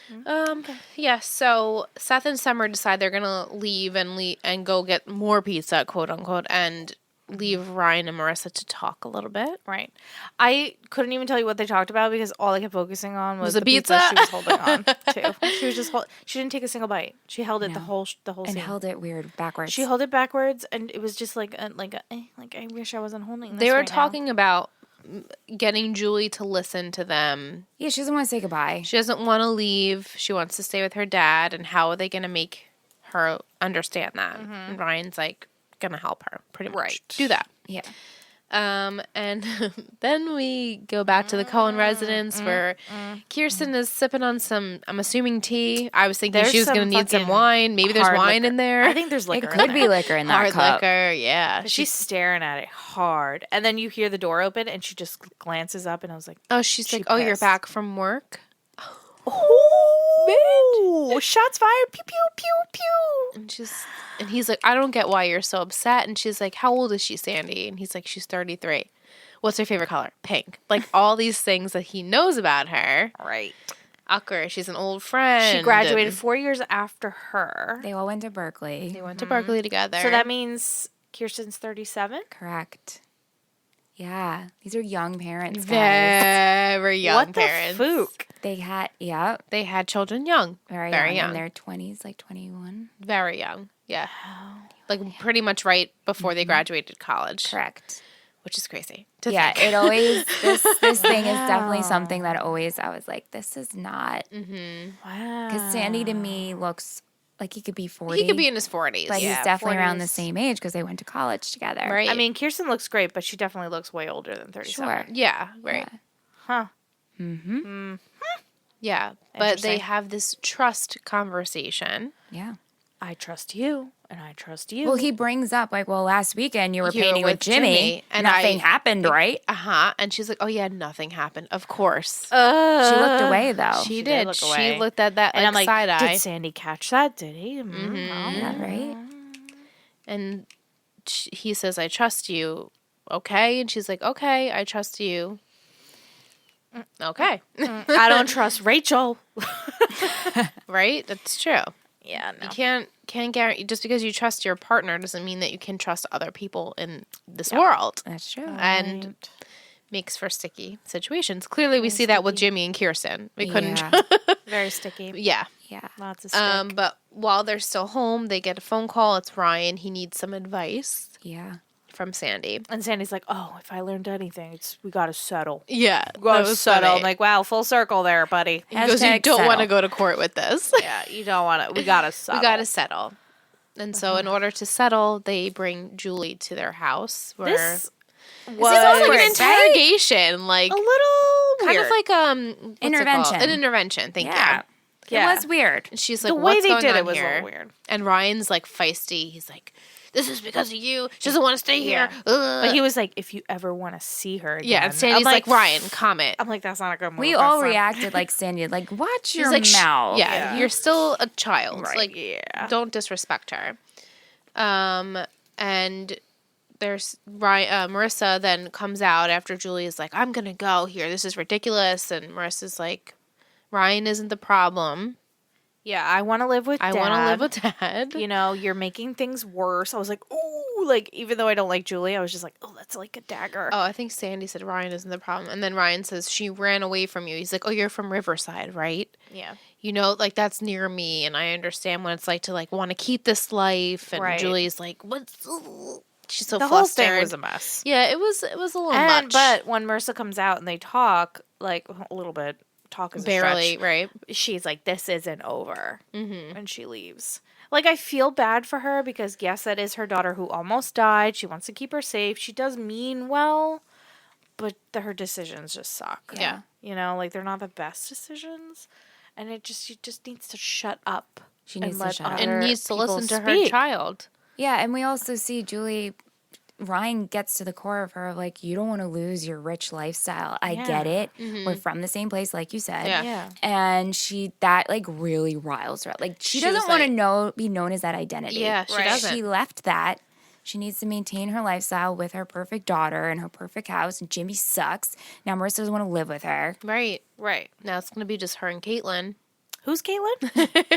Yeah. So Seth and Summer decide they're gonna leave and go get more pizza, quote unquote, and leave Ryan and Marissa to talk a little bit. Right. I couldn't even tell you what they talked about because all I kept focusing on was the the pizza pizza? she was holding on to. She was just she didn't take a single bite. She held it the whole And scene. held it weird backwards. She held it backwards, and it was just like I wish I wasn't holding this. They were right now. talking about getting Julie to listen to them. Yeah, she doesn't want to say goodbye. She doesn't want to leave. She wants to stay with her dad. And how are they going to make her understand that? And Ryan's like going to help her pretty much do that. Yeah. And then we go back to the Cohen residence where Kirsten is sipping on some, I'm assuming tea. I was thinking she was going to need some wine. Maybe there's wine in there. I think there's liquor. It could be liquor in that hard cup. liquor. Yeah. She's staring at it hard, and then you hear the door open, and she just glances up, and I was like, Oh, she's like, oh, you're pissed. back from work? "Oh, shots fired! Pew pew pew pew!" And he's like, I don't get why you're so upset. And she's like, how old is she, Sandy? And he's like, she's 33. What's her favorite color? Pink. Like all these things that he knows about her. Right. Awkward. She's an old friend. She graduated 4 years after her. They all went to Berkeley. They went to Berkeley together. So that means Kirsten's 37. Correct. Yeah. These are young parents, guys. Very young What parents. the fook? They had, They had children young. very Very young. young. In their 20s, like 21. Very young. Yeah. Like pretty much right before they graduated college. Correct. Which is crazy to Yeah, think. it always, this thing is definitely something that always, I was like, this is not, Wow. because Sandy to me looks like he could be 40. He could be in his 40s. but yeah, he's definitely around the 40s. same age because they went to college together. Right. I mean, Kirsten looks great, but she definitely looks way older than 37. Sure. Yeah, right. Huh. Yeah. But Interesting. they have this trust conversation. Yeah. I trust you, and I trust you. Well, he brings up, like, well, last weekend you were You were painting with with Jimmy, Jimmy, and and nothing happened, right? And she's like, oh, yeah, nothing happened. Of course. She looked away, though. she did did. look She away. looked at that and I'm like, side eye. did Sandy catch that? Did he? Yeah, right? And he says, I trust you. Okay. And she's like, okay, I trust you. Okay. I don't trust Rachel. Right? That's true. Yeah, no. You can't guarantee, just because you trust your partner doesn't mean that you can trust other people in this world. That's true. And makes for sticky situations. Clearly, we see that with Jimmy and Kirsten. We couldn't. Yeah. Very sticky. Yeah. Yeah. Lots of stick. But while they're still home, they get a phone call. It's Ryan. He needs some advice Yeah. from Sandy. And Sandy's like, oh, if I learned anything, it's we got to settle. Yeah, We got that to was settle. funny. I'm like, wow, full circle there, buddy. He goes, you Hashtag don't want to settle. go to court with this. Yeah, you don't want to. We got to settle. We got to settle. And so, in order to settle, they bring Julie to their house. Where This this was sounds like an weird, interrogation, like a little kind weird. of like what's it Intervention. called? An intervention. Thank Yeah. you. Yeah. It was weird. And she's like, The way "What's they going did on it was a here?" little weird. And Ryan's like feisty. He's like, "This is because of you. She doesn't want to stay here." But he was like, if you ever want to see her again. Yeah, and Sandy's I'm like, "Ryan, comment." I'm like, that's not a good move. We That's all not- reacted like Sandy, like, watch your He's like, mouth. Yeah, you're still a child. Right, Like, yeah. don't disrespect her. And there's Marissa then comes out after Julie is like, I'm gonna go here. This is ridiculous. And Marissa's like, Ryan isn't the problem. Yeah, I want to live with I Dad. want to live with Dad. You know, you're making things worse. I was like, ooh, like, even though I don't like Julie, I was just like, oh, that's like a dagger. Oh, I think Sandy said Ryan isn't the problem. And then Ryan says, she ran away from you. He's like, oh, you're from Riverside, right? Yeah. You know, like, that's near me. And I understand what it's like to, like, want to keep this life. And Right. Julie's like, what's... She's so The whole flustered. thing was a mess. Yeah, it was a little And, much. but when Marissa comes out and they talk, like, a little bit, talk is a Barely, stretch, right? she's like, this isn't over. Mm-hmm. And she leaves. Like, I feel bad for her because, yes, that is her daughter who almost died. She wants to keep her safe. She does mean well, but her decisions just suck. Yeah. You know, like, they're not the best decisions. And she just needs to shut up. She needs to let shut up. other And needs to people listen to her speak. child. Yeah, and we also see Julie Ryan gets to the core of her, like, you don't want to lose your rich lifestyle. I get it. We're from the same place, like you said. Yeah. And that like really riles her. Like she doesn't want to be known as that identity. Yeah, she doesn't. She left that. She needs to maintain her lifestyle with her perfect daughter and her perfect house. And Jimmy sucks. Now Marissa doesn't want to live with her. Right. Now it's going to be just her and Caitlin. Who's Caitlin?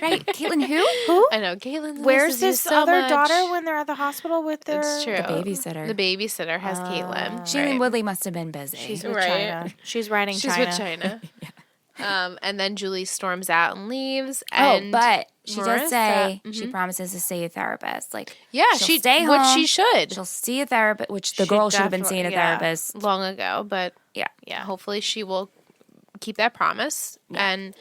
Right. Caitlin who? I know. Caitlin Where's this other much. daughter when they're at the hospital with their... It's true. The babysitter. The babysitter has Caitlin. Shailene Woodley must have been busy. She's with China. She's writing China. She's with China. And then Julie storms out and leaves. And but she does say Marissa- she promises to see a therapist. Like, Yeah, she'll stay home. Which she should. She'll see a therapist, which the girl should have been seeing a definitely- therapist. Long ago, but Yeah. hopefully she will keep that promise. And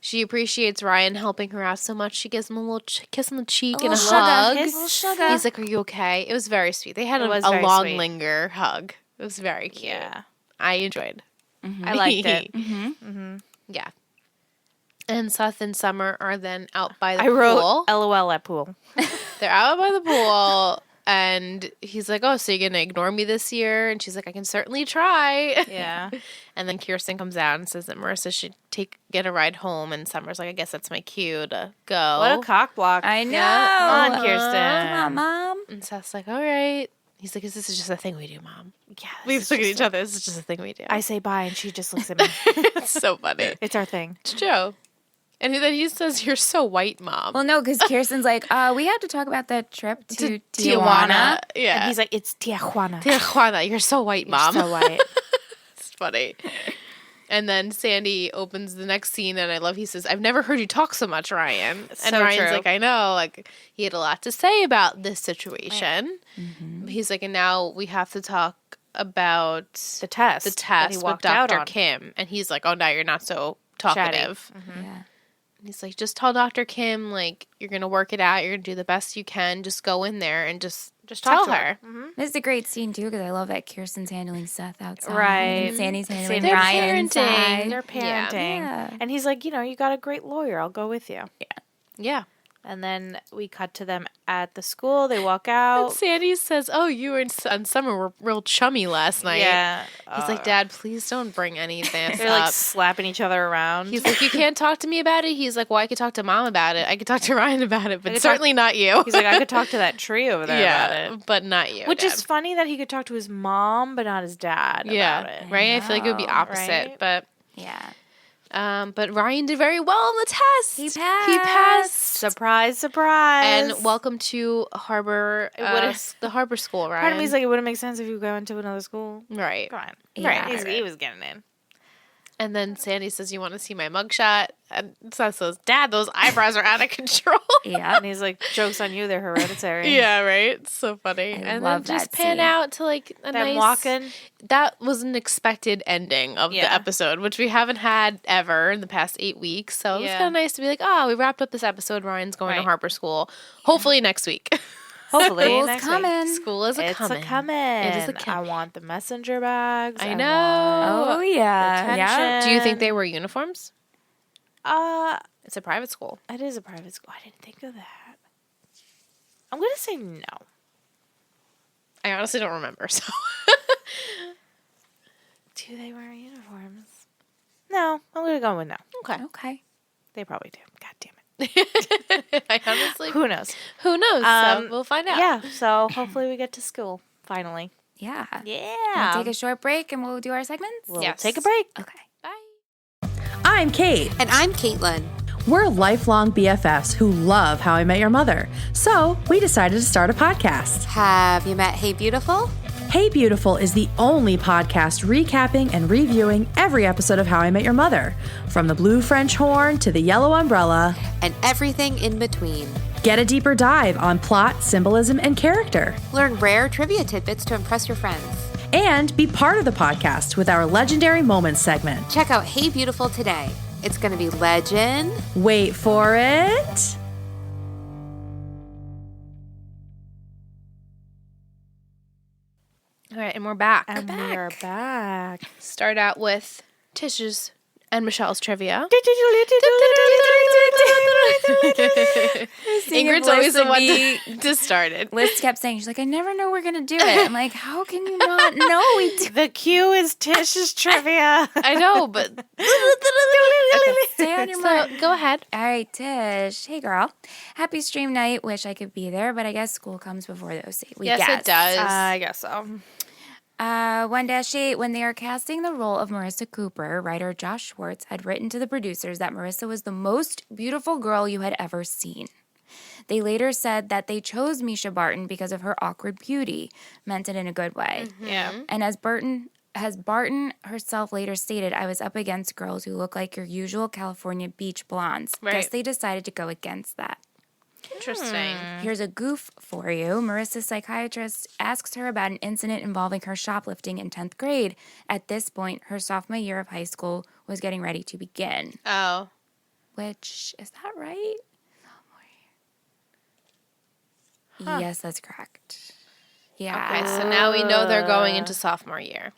she appreciates Ryan helping her out so much. She gives him a little kiss on the cheek and a hug. Sugar. He's like, "Are you okay?" It was very sweet. They had a was very long sweet. linger hug. It was very cute. Yeah. I enjoyed. I liked it. Yeah. And Seth and Summer are then out by the I pool. wrote LOL at pool. They're out by the pool, and he's like, "Oh, so you're gonna ignore me this year?" And she's like, "I can certainly try." Yeah. And then Kirsten comes out and says that Marissa should get a ride home, and Summer's like, "I guess that's my cue to go." What a cock block. I know. Come on, Kirsten. Come on, Mom. And Seth's like, "All right." He's like, "This is just a thing we do, Mom." Yeah. We look at each other. This is just a thing we do. I say bye and she just looks at me. It's so funny. It's our thing. It's Joe. And then he says, "You're so white, Mom." Well, no, because Kirsten's like, we had to talk about that trip to Tijuana. Yeah. And he's like, it's Tijuana. Tijuana, you're so white, Mom. So white. It's funny. And then Sandy opens the next scene, and I love, he says, "I've never heard you talk so much, Ryan." And So Ryan's true. like, "I know." Like, he had a lot to say about this situation. He's like, "And now we have to talk about The test. the that test he with walked out Dr. on. Kim." And he's like, "Oh, now you're not so talkative." Yeah. And he's like, "Just tell Dr. Kim, like, you're going to work it out. You're going to do the best you can. Just go in there and just talk tell to her." This is a great scene, too, because I love that Kirsten's handling Seth outside. Right. And Sandy's handling They're Ryan parenting. inside. They're parenting. Yeah. And he's like, you got a great lawyer. I'll go with you. Yeah. And then we cut to them at the school. They walk out. Sandy says, "Oh, you and Summer were real chummy last night." Yeah. He's like, "Dad, please don't bring any of this They're up." like slapping each other around. He's like, "You can't talk to me about it." He's like, "Well, I could talk to Mom about it. I could talk to Ryan about it, but could certainly not you." He's like, I could talk to that tree over there about it. but not you. Which Dad. is funny that he could talk to his mom, but not his dad yeah, about it. right. I feel like it would be know, opposite, right? but Yeah. but Ryan did very well on the test. He passed. He passed. Surprise, surprise. And welcome to Harbor, the Harbor School, Ryan. Part of me's like, it wouldn't make sense if you go into another school. right. Come on. Yeah. Right. He was getting in. And then Sandy says, "You want to see my mugshot?" And Seth says, "Dad, those eyebrows are out of control." Yeah. And he's like, joke's on you, they're hereditary. Yeah, right. It's so funny. And love then just that pan scene. out to like a Them nice walking. That was an expected ending of the Yeah. episode, which we haven't had ever in the past 8 weeks. So it was Yeah. kind of nice to be like, "Oh, we wrapped up this episode. Ryan's going to Right. Harper School. Hopefully next week." Hopefully. School's next week. coming. School is a It's coming. a coming. It is a I coming. want the messenger bags. I know. Oh, yeah. Yeah. Attention. Do you think they wear uniforms? It's a private school. It is a private school. I didn't think of that. I'm gonna say no. I honestly don't remember. So Do they wear uniforms? No, I'm gonna go with no. okay. Okay. They probably do. God damn it. I honestly, Who knows? who knows? So we'll find out. Yeah. So hopefully we get to school finally. Yeah. Yeah. We'll take a short break and we'll do our segments? We'll Yes. take a break. Okay. Bye. I'm Kate. And I'm Caitlin. We're lifelong BFFs who love How I Met Your Mother. So we decided to start a podcast. Have you met Hey Beautiful? Hey Beautiful is the only podcast recapping and reviewing every episode of How I Met Your Mother, from the blue French horn to the yellow umbrella. And everything in between. Get a deeper dive on plot, symbolism, and character. Learn rare trivia tidbits to impress your friends. And be part of the podcast with our Legendary Moments segment. Check out Hey Beautiful today. It's going to be legend. Wait for it. All right, and we're back. And we are back. Start out with Tish's and Michelle's trivia. Ingrid's always the one to start it. Liz kept saying, she's like, I never know we're going to do it. I'm like, how can you not know we do? The cue is Tish's trivia. I know, but Stay on your mark. go ahead. All right, Tish. Hey, girl. Happy stream night. Wish I could be there, but I guess school comes before the OC. Yes, it does. I guess so. 1-8, when they are casting the role of Marissa Cooper, writer Josh Schwartz had written to the producers that Marissa was the most beautiful girl you had ever seen. They later said that they chose Misha Barton because of her awkward beauty, meant it in a good way. Yeah. And as Barton herself later stated, I was up against girls who look like your usual California beach blondes. Right. Guess they decided to go against that. Interesting. Here's a goof for you. Marissa's psychiatrist asks her about an incident involving her shoplifting in 10th grade. At this point, her sophomore year of high school was getting ready to begin. Oh. Which, is that right? Sophomore year. Yes, that's correct. Yeah. Okay, so now we know they're going into sophomore year.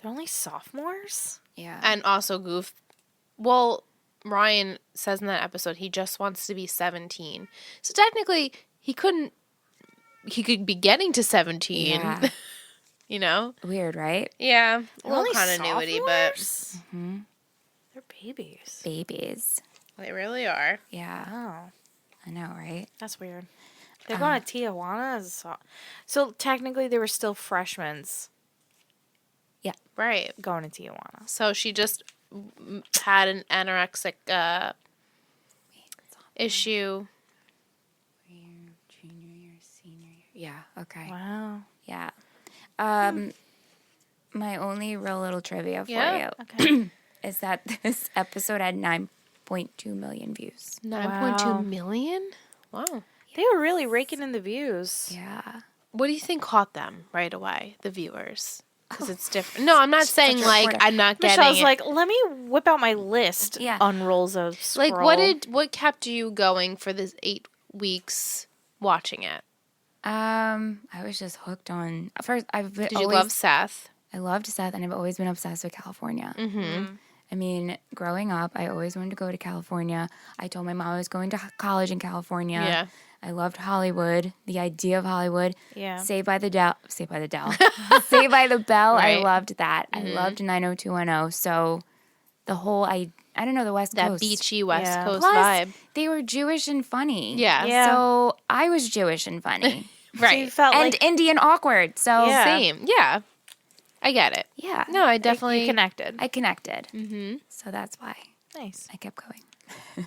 They're only sophomores? Yeah. And also goof. Well, Ryan says in that episode he just wants to be 17. So technically he could be getting to 17. Yeah. You know? Weird, right? Yeah. A They're little only continuity, sophomores? Mm-hmm. They're babies. Babies. but they really are. Yeah. Oh, I know, right? that's weird. They're going to Tijuana so technically they were still freshmen Right. going to Tijuana. So she just had an anorexic issue. Junior year, senior year. Yeah, okay. Wow. Yeah. My only real little trivia for Yeah, you Okay. is that this episode had 9.2 million views. 9.2 million? Wow. They were really raking in the views. Yeah. What do you think caught them right away, the viewers? Because it's different. No, I'm not saying like reporter. I'm not getting Michelle's it. like, let me whip out my list. Yeah. Unrolls a scroll. Like what kept you going for this 8 weeks watching it? I was just hooked on. First, Did you love Seth? I loved Seth, and I've always been obsessed with California. Mm-hmm. I mean, growing up, I always wanted to go to California. I told my mom I was going to college in California. Yeah. I loved Hollywood, the idea of Hollywood. Yeah. Saved by the Bell. Saved by the Bell. Right. I loved that. I loved 90210. So the whole, I don't know, the West That Coast. beachy West Yeah. Coast Plus, vibe. they were Jewish and funny. Yeah. Yeah. So I was Jewish and funny. So you Right. felt and like Indian awkward. So Yeah. Same. Yeah. I get it. yeah. No, I definitely you connected. I connected. Mm-hmm. So that's why Nice. I kept going.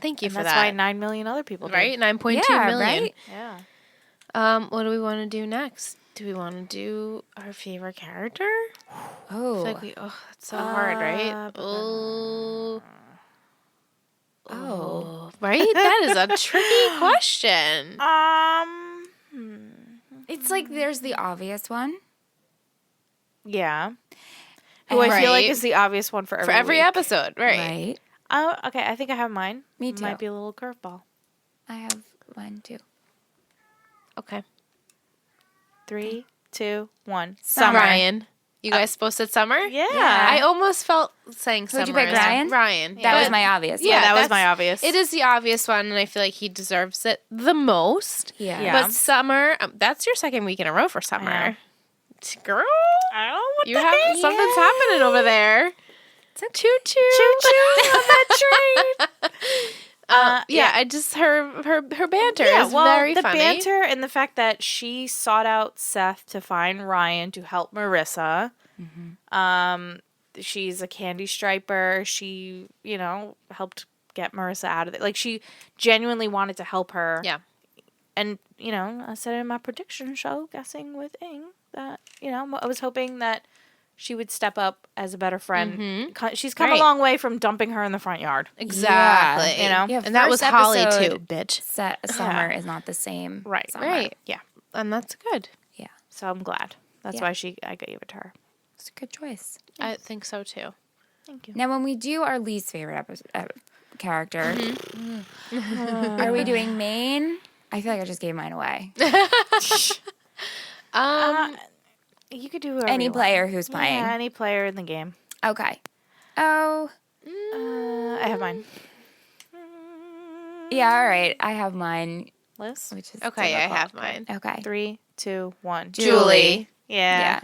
Thank you And for that's why that. 9 million other people did. Right? 9.2 Yeah, million. right? Yeah. What do we want to do next? Do we want to do our favorite character? Oh. That's so hard, right? Oh. Right? That is a tricky question. It's like there's the obvious one. Yeah. Who I feel like Right. is the obvious one for every For every week. episode, right? Right. Oh, okay. I think I have mine. Me too. Might be a little curveball. I have one too. Okay. 3, 2, 1. Summer. Ryan. You guys both said Summer? Yeah. I almost felt saying Summer. you pick, Ryan? Ryan. That was But- my obvious. Yeah, that was that's- my obvious. It is the obvious one, and I feel like he deserves it the most. Yeah. Yeah. But Summer, that's your second week in a row for Summer. Girl, I don't know what you have something's happening over there. Choo choo. on that train. Yeah, I just her banter Yeah, is well, very the funny. banter and the fact that she sought out Seth to find Ryan to help Marissa. She's a candy striper. She, helped get Marissa out of it. Like, she genuinely wanted to help her. Yeah. And, I said in my prediction show, guessing with Ing, that, I was hoping that she would step up as a better friend. She's come Right. a long way from dumping her in the front yard. Exactly. Yeah. Yeah, And that was first Holly too, episode- bitch. Summer is not the same. Right. Summer. Right. Yeah. And that's good. Yeah. So I'm glad. That's Yeah. why I gave it to her. It's a good choice. I think so too. Thank you. Now, when we do our least favorite character, are we doing main? I feel like I just gave mine away. You could do whoever Any you want. player who's playing. Yeah, any player in the game. Okay. Oh, I have mine. Yeah, all right. I have mine, Liz? which is Okay, I difficult. have mine. Okay. 3, 2, 1. Julie. Yeah.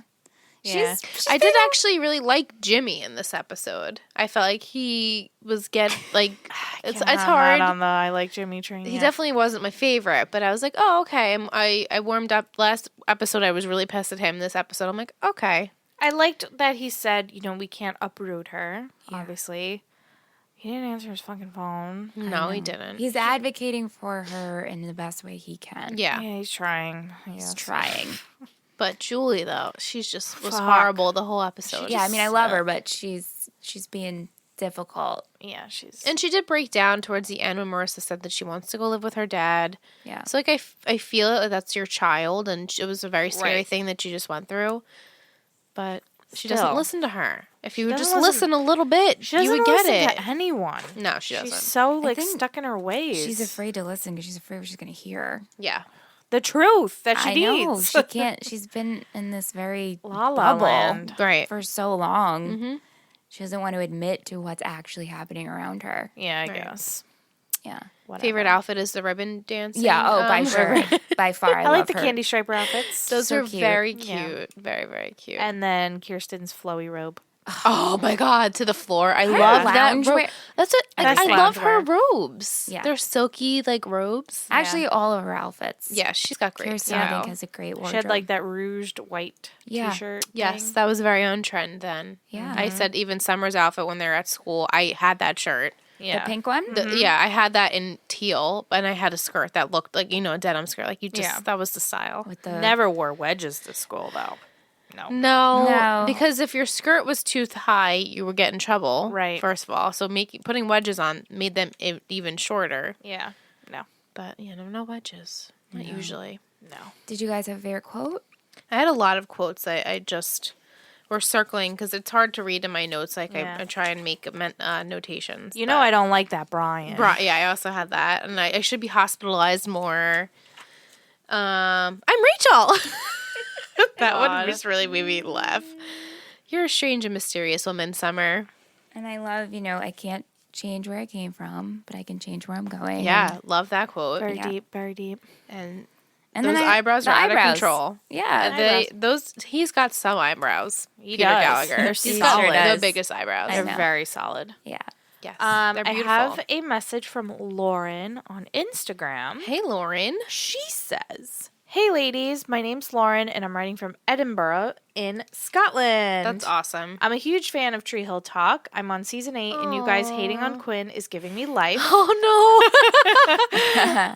Yeah. I did actually really like Jimmy in this episode. I felt like he was it's hard. I like Jimmy train. He definitely wasn't my favorite, but I was like, oh, okay. I warmed up. Last episode, I was really pissed at him. This episode, I'm like, okay. I liked that he said, we can't uproot her, obviously. He didn't answer his fucking phone. No, he didn't. He's advocating for her in the best way he can. Yeah. Yeah, he's trying. He's trying. But Julie, though, she's just was horrible the whole episode. Yeah, I mean, I love her, but she's being difficult. Yeah, she's... And she did break down towards the end when Marissa said that she wants to go live with her dad. Yeah. So, I feel like that's your child, and it was a very scary thing that you just went through. But she doesn't listen to her. If you would just listen a little bit, you would get it. To anyone. No, she doesn't. She's so, stuck in her ways. She's afraid to listen because she's afraid what she's going to hear. Yeah. The truth that she needs. I know. She can't. She's been in this very La La bubble Land. Right. for so long. Mm-hmm. She doesn't want to admit to what's actually happening around her. Yeah, I guess. Yeah. Whatever. Favorite outfit is the ribbon dancing. Yeah. Oh, by sure. By far. I love like the her. candy striper outfits. Those So are cute. very cute. Yeah. Very, very cute. And then Kirsten's flowy robe. oh my God, to the floor. I love that. loungewear. That's what That's I love her loungewear. robes. Yeah. They're silky robes. Actually, all of her outfits. Yeah, she's got great Kirsten, I style. think, has a great wardrobe. She had that rouged white Yeah. t-shirt. Yes, thing. that was very on trend then. Yeah. I said even Summer's outfit when they were at school, I had that shirt. Yeah. The pink one? Yeah, I had that in teal, and I had a skirt that looked like, a denim skirt. Like, Yeah. that was the style. With the Never wore wedges to school, though. No. No, because if your skirt was too high, you would get in trouble. Right. First of all, so putting wedges on made them even shorter. Yeah. No. But no wedges. Not usually. No. Did you guys have a favorite quote? I had a lot of quotes I just were circling because it's hard to read in my notes. Like Yeah. I try and make notations. You know I don't like that Brian. Yeah, I also had that, and I should be hospitalized more. I'm Rachel. That one just really made me laugh. You're a strange and mysterious woman, Summer. And I love, I can't change where I came from, but I can change where I'm going. Yeah, love that quote. Very deep, very deep. And And those then eyebrows the are out of eyebrows. control. Yeah. He's got some eyebrows. Peter does. Gallagher. They're He's solid. got the biggest eyebrows. I They're know. very solid. Yeah. Yes, I they're beautiful. have a message from Lauren on Instagram. Hey, Lauren. She says, "Hey ladies, my name's Lauren and I'm writing from Edinburgh in Scotland. That's awesome. I'm a huge fan of Tree Hill Talk. I'm on season 8 and you guys hating on Quinn is giving me life. Oh no.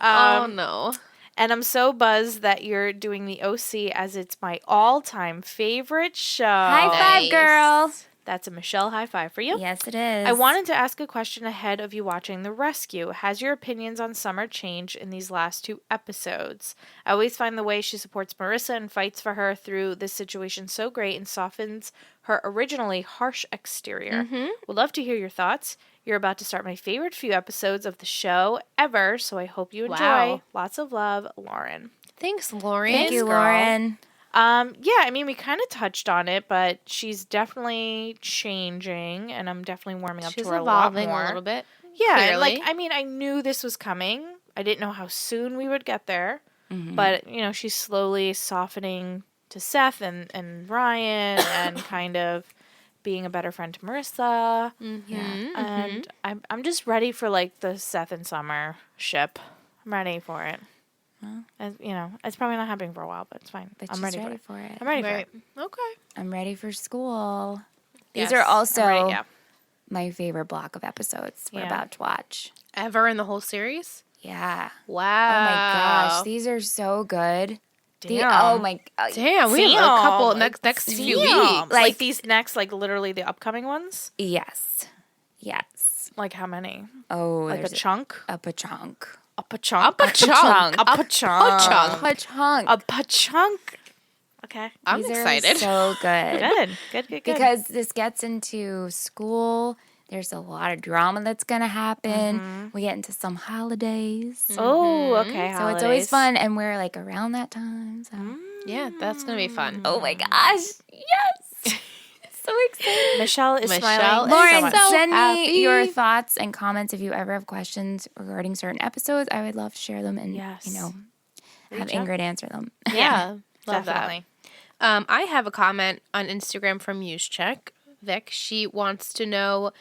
Oh no. And I'm so buzzed that you're doing the OC as it's my all-time favorite show. High five, Nice. girl. That's a Michelle high five for you. Yes, it is. I wanted to ask a question ahead of you watching The Rescue. Has your opinions on Summer changed in these last 2 episodes? I always find the way she supports Marissa and fights for her through this situation so great and softens her originally harsh exterior. Would love to hear your thoughts. You're about to start my favorite few episodes of the show ever, so I hope you enjoy. Wow. Lots of love, Lauren. Thanks, Lauren. Thank you, girl. Lauren. Yeah, I mean, we kind of touched on it, but she's definitely changing, and I'm definitely warming up She's to her a lot evolving more. a little bit. Yeah, and, clearly. I mean, I knew this was coming. I didn't know how soon we would get there, Mm-hmm. but she's slowly softening to Seth and Ryan, and kind of being a better friend to Marissa. Yeah. And I'm just ready for the Seth and Summer ship. I'm ready for it. And, it's probably not happening for a while, but it's fine. But I'm she's ready, for it. I'm ready Right. for it. Okay. I'm ready for school. Yes, These are I'm also ready, yeah. my favorite block of episodes we're Yeah. about to watch. Ever in the whole series? Yeah. Wow. Oh my gosh, these are so good. Damn. Oh my. Damn, we have a couple next few Damn. weeks. Like these next, literally the upcoming ones? Yes. Yes. Like how many? Oh, Like a there's chunk? a pachunk. A pachunk? A pachunk. A pachunk. Pachunk. A pachunk. Okay. I'm These excited. Are so good. Good. Because this gets into school. There's a lot of drama that's going to happen. We get into some holidays. Oh, okay. So it's always fun. And we're around that time. So. Yeah, that's going to be fun. Oh my gosh. Yes. So excited. Michelle is Michelle smiling. is Lauren, so much. so send happy. me your thoughts and comments if you ever have questions regarding certain episodes. I would love to share them and, Yes. have Reach out. Ingrid answer them. Yeah, love Definitely. that. I have a comment on Instagram from Uscheck. Vic, she wants to know,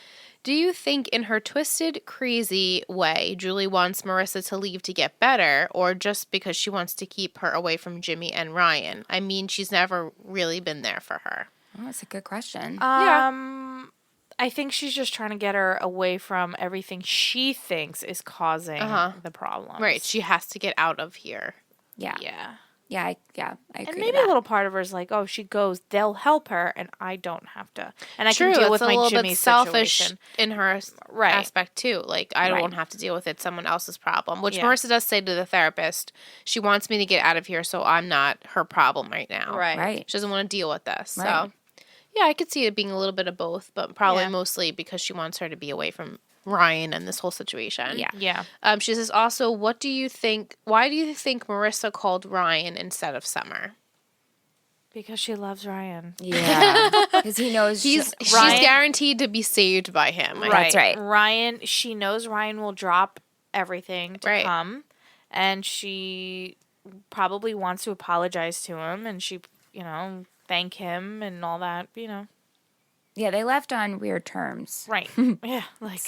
do you think in her twisted, crazy way, Julie wants Marissa to leave to get better, or just because she wants to keep her away from Jimmy and Ryan? I mean, she's never really been there for her. Oh, that's a good question. I think she's just trying to get her away from everything she thinks is causing the problems. Right, she has to get out of here. yeah. Yeah. I agree And with maybe that. a little part of her is like, oh, she goes, they'll help her, and I don't have to. And I True, can deal it's with a my little Jimmy bit selfish situation. in her Right. aspect too. Like, I Right. don't have to deal with it; it's someone else's problem. Which Yeah. Marissa does say to the therapist, she wants me to get out of here, so I'm not her problem right now. Right. She doesn't want to deal with this. Right. So, yeah, I could see it being a little bit of both, but probably Yeah. mostly because she wants her to be away from Ryan and this whole situation. Yeah. Yeah. She says also, why do you think Marissa called Ryan instead of Summer? Because she loves Ryan. Yeah. Because he knows She's Ryan- guaranteed to be saved by him. That's right. Ryan, she knows Ryan will drop everything to Right. come, and she probably wants to apologize to him, and she, thank him and all that, Yeah, they left on weird terms. Right. Yeah. Like,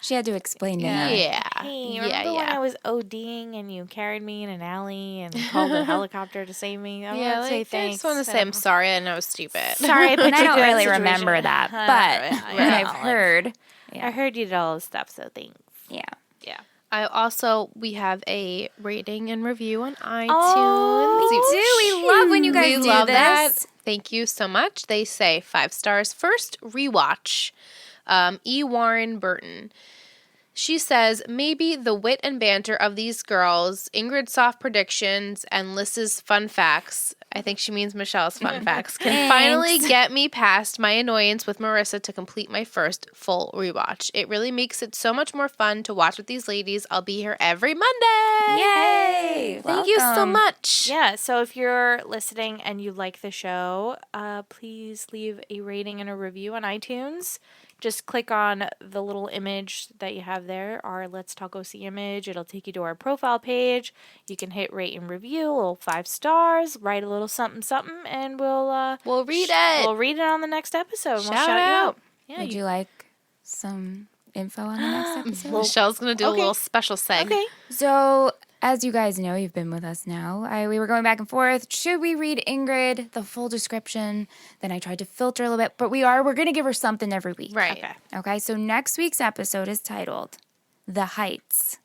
She had to explain to him. Yeah. hey, Yeah, remember when yeah. I was ODing and you carried me in an alley and called a helicopter to save me? I Yeah, want to say like, I thanks. just want to say I'm sorry. I know it's stupid. Sorry, but And I don't really remember that, but what I've like, heard, I heard you did all this stuff, so thanks. yeah. Yeah. We have a rating and review on iTunes. We love when you guys We do love this. that. Thank you so much. They say 5 stars. First rewatch. E. Warren Burton. She says, maybe the wit and banter of these girls, Ingrid's soft predictions, and Liz's fun facts, I think she means Michelle's fun facts, can finally get me past my annoyance with Marissa to complete my first full rewatch. It really makes it so much more fun to watch with these ladies. I'll be here every Monday. Yay! Thank you so Welcome. much. Yeah, so if you're listening and you like the show, please leave a rating and a review on iTunes. Just click on the little image that you have there, our Let's Talk OC image. It'll take you to our profile page. You can hit rate and review, a little 5 stars, write a little something, and we'll read it. We'll read it on the next episode. We'll Shout shout you out. out. Yeah, Would you like some info on the next episode? Michelle's going to do a little special seg. okay. So, as you guys know, you've been with us now. We were going back and forth. Should we read Ingrid, the full description? Then I tried to filter a little bit, but we're going to give her something every week. Right. Okay. Okay, so next week's episode is titled The Heights.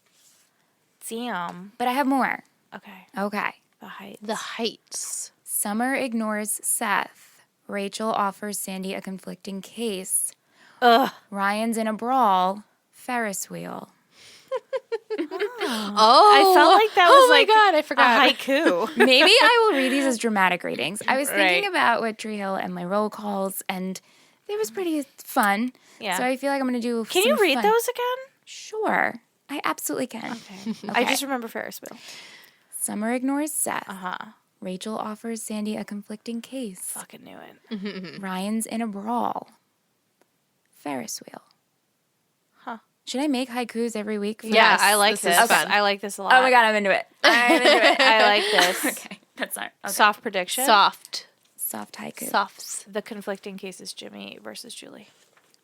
Damn. But I have more. Okay. Okay. The height. The Heights. Summer ignores Seth. Rachel offers Sandy a conflicting case. Ugh. Ryan's in a brawl. Ferris wheel. Oh. I felt like that was like my God, I a forgot. haiku. Maybe I will read these as dramatic ratings. I was thinking Right. about what Tree Hill and my roll calls, and it was pretty fun. Yeah. So I feel like I'm going to do Can you some read fun- those again? Sure. I absolutely can. Okay. I just remember Ferris wheel. Summer ignores Seth. Uh-huh. Rachel offers Sandy a conflicting case. Fucking knew it. Ryan's in a brawl. Ferris wheel. Huh. Should I make haikus every week? for Yeah, this? I like this this. is fun. I like this a lot. Oh my God, I'm into it. I'm into it. I like this. Okay, that's not okay. Soft prediction. Soft. Soft haiku. Softs. The conflicting cases, Jimmy versus Julie.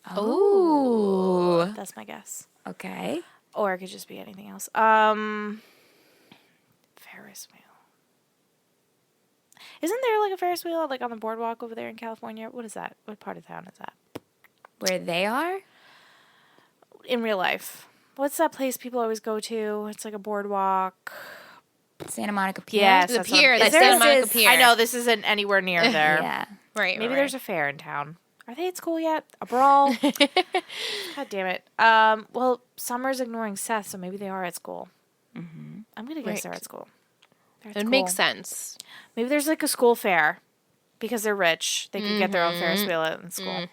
Oh. That's my guess. Okay. Or it could just be anything else. Ferris wheel. Isn't there like a Ferris wheel like on the boardwalk over there in California? What is that? What part of town is that? Where they are? In real life. What's that place people always go to? It's like a boardwalk. Santa Monica Pier? Yes, The that's what pier. I'm- The Is there- Santa Monica is- Pier. I know this isn't anywhere near there. Yeah. Right. Maybe there's a fair in town. Are they at school yet? A brawl? God damn it. Well, Summer's ignoring Seth, so maybe they are at school. Mm-hmm. I'm gonna guess they're Right. at school. They're at It school. makes sense. Maybe there's like a school fair because they're rich. They could get their own Ferris wheel in school.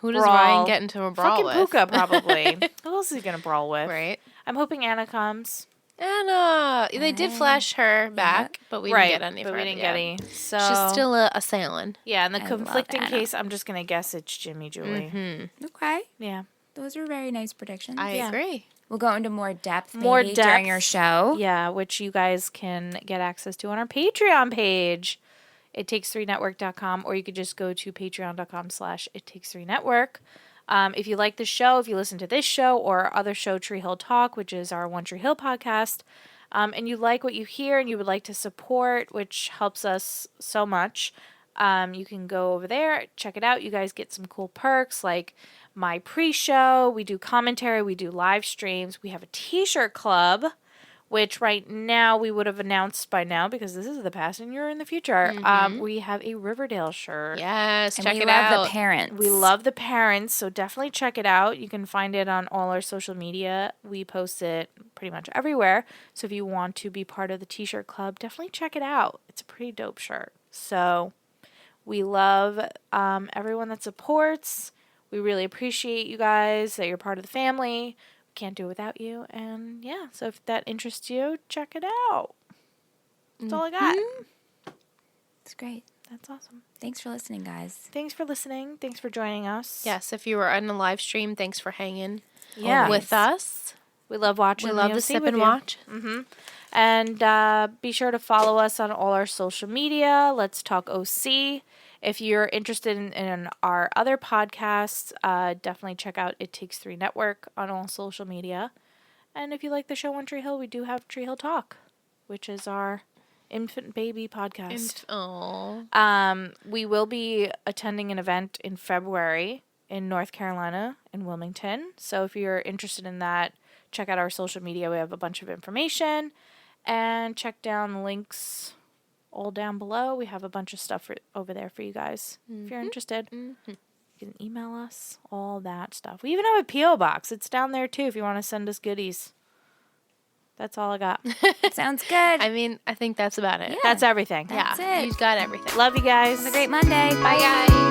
Who does Brawl. Ryan get into a brawl Fucking with? Puka, probably. Who else is he gonna brawl with? Right. I'm hoping Anna comes. Anna. They did flash her back, but we didn't get any. But we didn't get any. So she's still a sailing. Yeah, in the conflicting case, I'm just gonna guess it's Jimmy Julie. Mm-hmm. Okay. Yeah. Those are very nice predictions. I agree. We'll go into more depth during our show. Yeah, which you guys can get access to on our Patreon page, ittakes3network.com, or you could just go to patreon.com/ittakes3network. If you like the show, if you listen to this show or our other show, Tree Hill Talk, which is our One Tree Hill podcast, and you like what you hear and you would like to support, which helps us so much, you can go over there, check it out. You guys get some cool perks like my pre-show. We do commentary. We do live streams. We have a t-shirt club, which right now we would have announced by now because this is the past and you're in the future. We have a Riverdale shirt. Yes, and check we it love out. the parents. We love the parents, so definitely check it out. You can find it on all our social media. We post it pretty much everywhere. So if you want to be part of the t-shirt club, definitely check it out. It's a pretty dope shirt. So we love everyone that supports. We really appreciate you guys, that you're part of the family. We can't do it without you. And yeah, so if that interests you, check it out. That's all I got. It's great. That's awesome. Thanks for listening, guys. Thanks for listening. Thanks for joining us. Yes, if you were on the live stream, thanks for hanging with us. We love watching. We love the sip and watch. And be sure to follow us on all our social media. Let's Talk OC. If you're interested in our other podcasts, definitely check out It Takes 3 Network on all social media. And if you like the show on Tree Hill, we do have Tree Hill Talk, which is our infant baby podcast. We will be attending an event in February in North Carolina in Wilmington. So if you're interested in that, check out our social media. We have a bunch of information. And check down the links all down below. We have a bunch of stuff over there for you guys. If you're interested, you can email us, all that stuff. We even have a P.O. box. It's down there too if you want to send us goodies. That's all I got. Sounds good. I mean, I think that's about it. That's everything. That's it. You've got everything. Love you guys. Have a great Monday. Bye, guys.